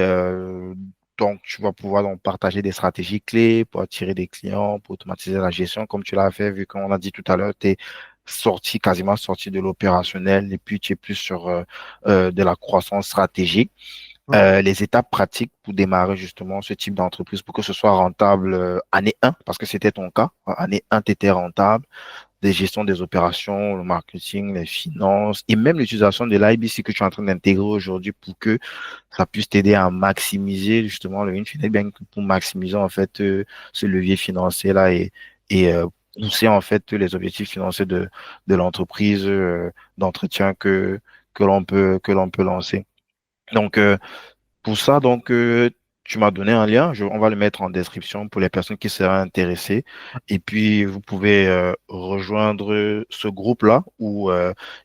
donc, tu vas pouvoir donc partager des stratégies clés pour attirer des clients, pour automatiser la gestion, comme tu l'as fait, vu qu'on a dit tout à l'heure, tu es quasiment sorti de l'opérationnel et puis tu es plus sur de la croissance stratégique. Ouais. Les étapes pratiques pour démarrer justement ce type d'entreprise pour que ce soit rentable année 1, parce que c'était ton cas. Année 1, tu étais rentable, des gestions des opérations, le marketing, les finances et même l'utilisation de l'IBC que tu es en train d'intégrer aujourd'hui pour que ça puisse t'aider à maximiser justement le Infinite Bank pour maximiser en fait ce levier financier là et pousser en fait les objectifs financiers de l'entreprise d'entretien que l'on peut lancer. Donc pour ça, donc, tu m'as donné un lien. On va le mettre en description pour les personnes qui seraient intéressées. Et puis, vous pouvez rejoindre ce groupe-là où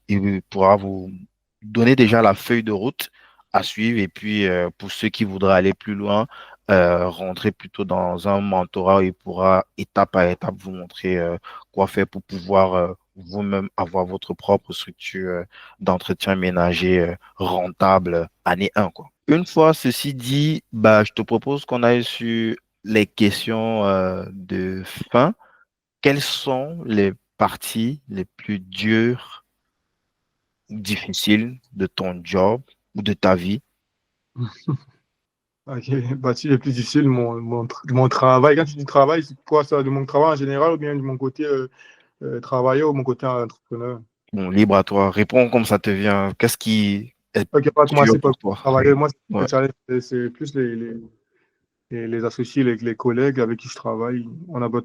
il pourra vous donner déjà la feuille de route à suivre. Et puis, pour ceux qui voudraient aller plus loin, rentrer plutôt dans un mentorat où il pourra étape à étape vous montrer quoi faire pour pouvoir vous-même avoir votre propre structure d'entretien ménager rentable année 1, quoi. Une fois ceci dit, bah, je te propose qu'on aille sur les questions de fin. Quelles sont les parties les plus dures ou difficiles de ton job ou de ta vie? Ok, bah, si, le plus difficile, mon travail. Quand tu dis travail, c'est quoi ça? De mon travail en général ou bien de mon côté travailleur ou mon côté entrepreneur? Bon, libre à toi. Réponds comme ça te vient. Qu'est-ce qui est Ok, on va dur commencer par pour le toi? travailleur. Moi, Ouais. c'est plus les associés, les collègues avec qui je travaille. On n'est pas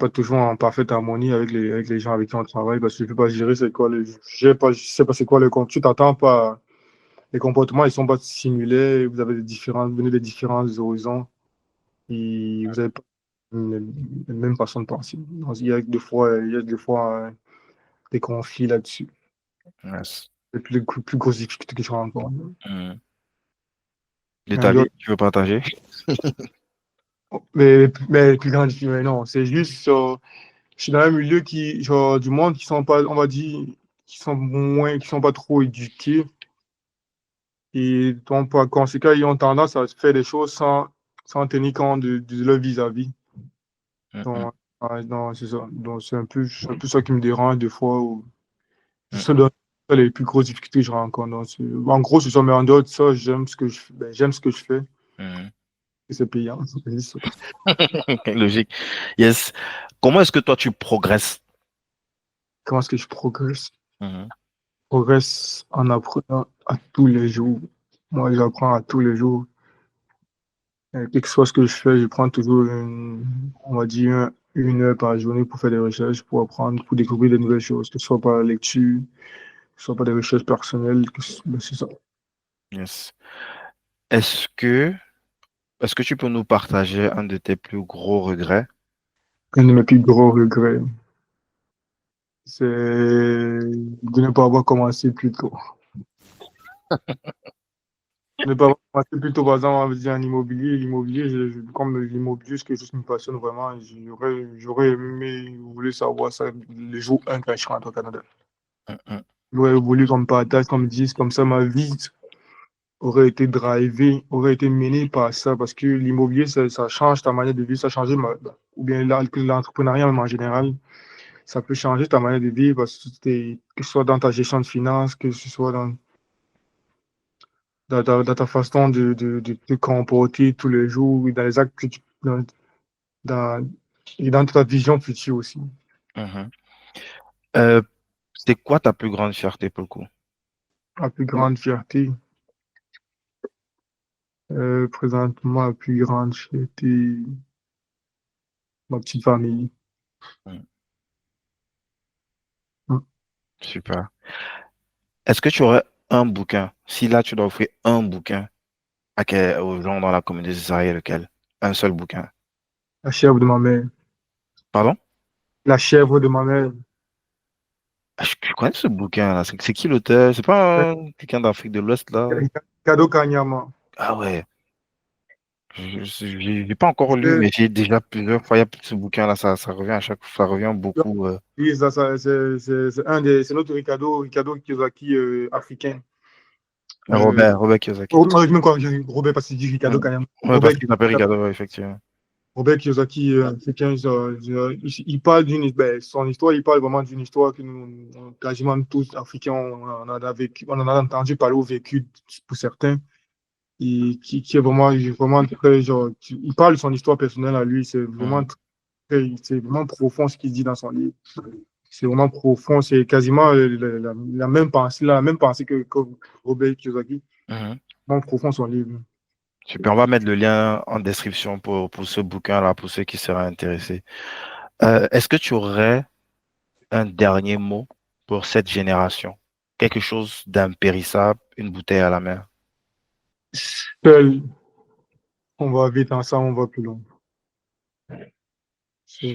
toujours en parfaite harmonie avec les gens avec qui on travaille parce que je ne peux pas gérer c'est quoi je sais pas c'est quoi le compte. Tu t'attends pas. Les comportements, ils sont pas similaires. Vous avez vous venez de différents horizons et vous n'avez pas la même façon de penser. Donc, il y a des fois des conflits là-dessus. Yes. C'est plus grosse difficulté que je rencontre. Mhm. De Mais, ta vie, tu veux partager? mais plus grande difficulté, mais non, c'est juste, je suis dans un milieu genre, du monde qui sont pas, on va dire, qui sont pas trop éduqués. Et donc, par conséquent, ils ont tendance à faire des choses sans tenir compte de leur vis-à-vis. Mhm, Donc, non, c'est ça. Donc, c'est un peu ça qui me dérange des fois. mhm, C'est dans les plus grosses difficultés que je rencontre. Donc, en gros, c'est ça. Mais en dehors de ça, j'aime ce que je fais. Ben, j'aime ce que je fais. mhm. Et c'est payant. C'est juste ça. Logique. Yes. Comment est-ce que toi tu progresses? Comment est-ce que je progresse? Mhm, Je progresse en apprenant à tous les jours. Moi, j'apprends à tous les jours. Quel que soit ce que je fais, je prends toujours on va dire, une heure par journée pour faire des recherches, pour apprendre, pour découvrir de nouvelles choses, que ce soit par la lecture, que ce soit par des recherches personnelles, ben, c'est ça. yes. Est-ce que, est-ce que tu peux nous partager un de tes plus gros regrets? Un de mes plus gros regrets, c'est de ne pas avoir commencé plus tôt. Ne pas avoir commencé plus tôt, par exemple, on va dire en immobilier. L'immobilier, comme l'immobilier, c'est quelque chose qui me passionne vraiment. J'aurais aimé, voulu savoir ça le jour 1 quand je rentre au Canada. Mhm, J'aurais voulu qu'on me partage, qu'on me dise comme ça ma vie aurait été drivé, aurait été mené par ça, parce que l'immobilier, ça change ta manière de vivre, ça change, ou bien l'entrepreneuriat même en général, ça peut changer ta manière de vivre, parce que, que ce soit dans ta gestion de finances, que ce soit dans ta façon de te comporter tous les jours, et dans les actes que dans, et dans ta vision future aussi. mhm. Euh, c'est quoi ta plus grande fierté pour le coup? La plus grande fierté, présentement, la plus grande fierté, ma petite famille. Mhm, Mm. super. Est-ce que tu aurais un bouquin? Si là tu dois offrir un bouquin aux gens dans la communauté, ce serait lequel? Un seul bouquin. La chèvre de ma mère. Pardon? La chèvre de ma mère. Ah, je connais ce bouquin là. C'est qui l'auteur? C'est pas un bouquin d'Afrique de l'Ouest là? Cadeau Kanyama. Ah ouais. J'ai pas encore lu, mais j'ai déjà plusieurs fois. Il y a ce bouquin-là, ça revient à chaque fois, ça revient beaucoup. Oui, c'est notre Ricardo Kiyosaki africain. Euh, Robert Kiyosaki. Robert, parce qu'il dit Mm. Ricardo Kanyama. Ouais, parce Robert, qu'il s'appelle Ricardo, ouais, effectivement. Robert Kiyosaki, africain, il parle son histoire, il parle vraiment d'une histoire que nous, quasiment tous Africains, on en a entendu parler ou vécu pour certains, et qui est vraiment très, il parle de son histoire personnelle à lui, Mhm. c'est vraiment profond ce qu'il dit dans son livre. C'est vraiment profond, c'est quasiment la même pensée que Robert Kiyosaki. Mhm. Vraiment profond son livre. Super, on va mettre le lien en description pour ce bouquin-là, pour ceux qui seraient intéressés. Est-ce que tu aurais un dernier mot pour cette génération? Quelque chose d'impérissable, une bouteille à la mer. Seul, on va vite ensemble, on va plus loin. C'est-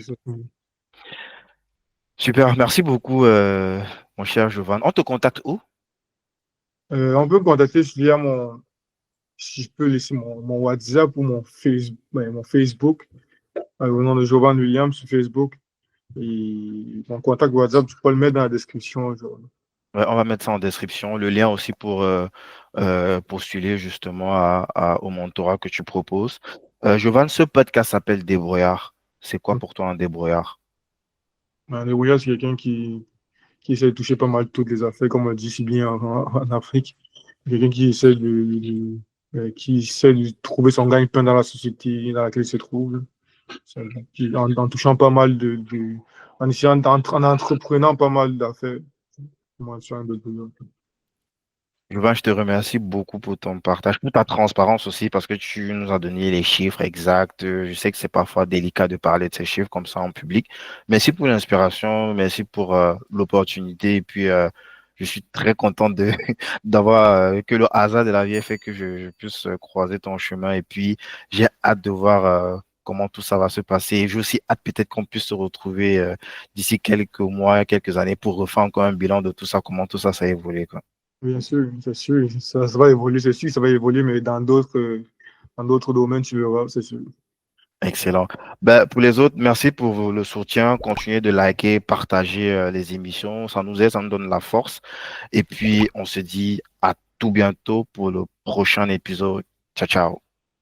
Super, merci beaucoup, mon cher Jovan. On te contacte où? On peut me contacter via si je peux laisser mon WhatsApp ou mon Facebook, au nom de Jovan Williams sur Facebook. Et mon contact WhatsApp, tu peux le mettre dans la description. Ouais, on va mettre ça en description. Le lien aussi pour postuler justement au mentorat que tu proposes. Jovan, ce podcast s'appelle Débrouillard. C'est quoi pour toi un débrouillard? Le voyage, c'est quelqu'un qui essaie de toucher pas mal toutes les affaires, comme on le dit si bien en Afrique. Quelqu'un qui essaie de trouver son gagne-pain dans la société dans laquelle il se trouve. En touchant pas mal en essayant en entreprenant pas mal d'affaires. Moi, je suis un peu plus loin. Jovan, je te remercie beaucoup pour ton partage, pour ta transparence aussi, parce que tu nous as donné les chiffres exacts. Je sais que c'est parfois délicat de parler de ces chiffres comme ça en public. Merci pour l'inspiration, merci pour l'opportunité. Et puis, je suis très content de d'avoir que le hasard de la vie ait fait que je puisse croiser ton chemin. Et puis, j'ai hâte de voir comment tout ça va se passer. Et j'ai aussi hâte peut-être qu'on puisse se retrouver d'ici quelques mois, quelques années pour refaire encore un bilan de tout ça, comment tout ça, ça a évolué, quoi. Bien sûr, c'est sûr. Ça va évoluer, c'est sûr, ça va évoluer, mais dans d'autres domaines, tu verras, c'est sûr. Excellent. Ben, pour les autres, merci pour le soutien. Continuez de liker, partager les émissions. Ça nous aide, ça nous donne la force. Et puis, on se dit à tout bientôt pour le prochain épisode. Ciao, ciao.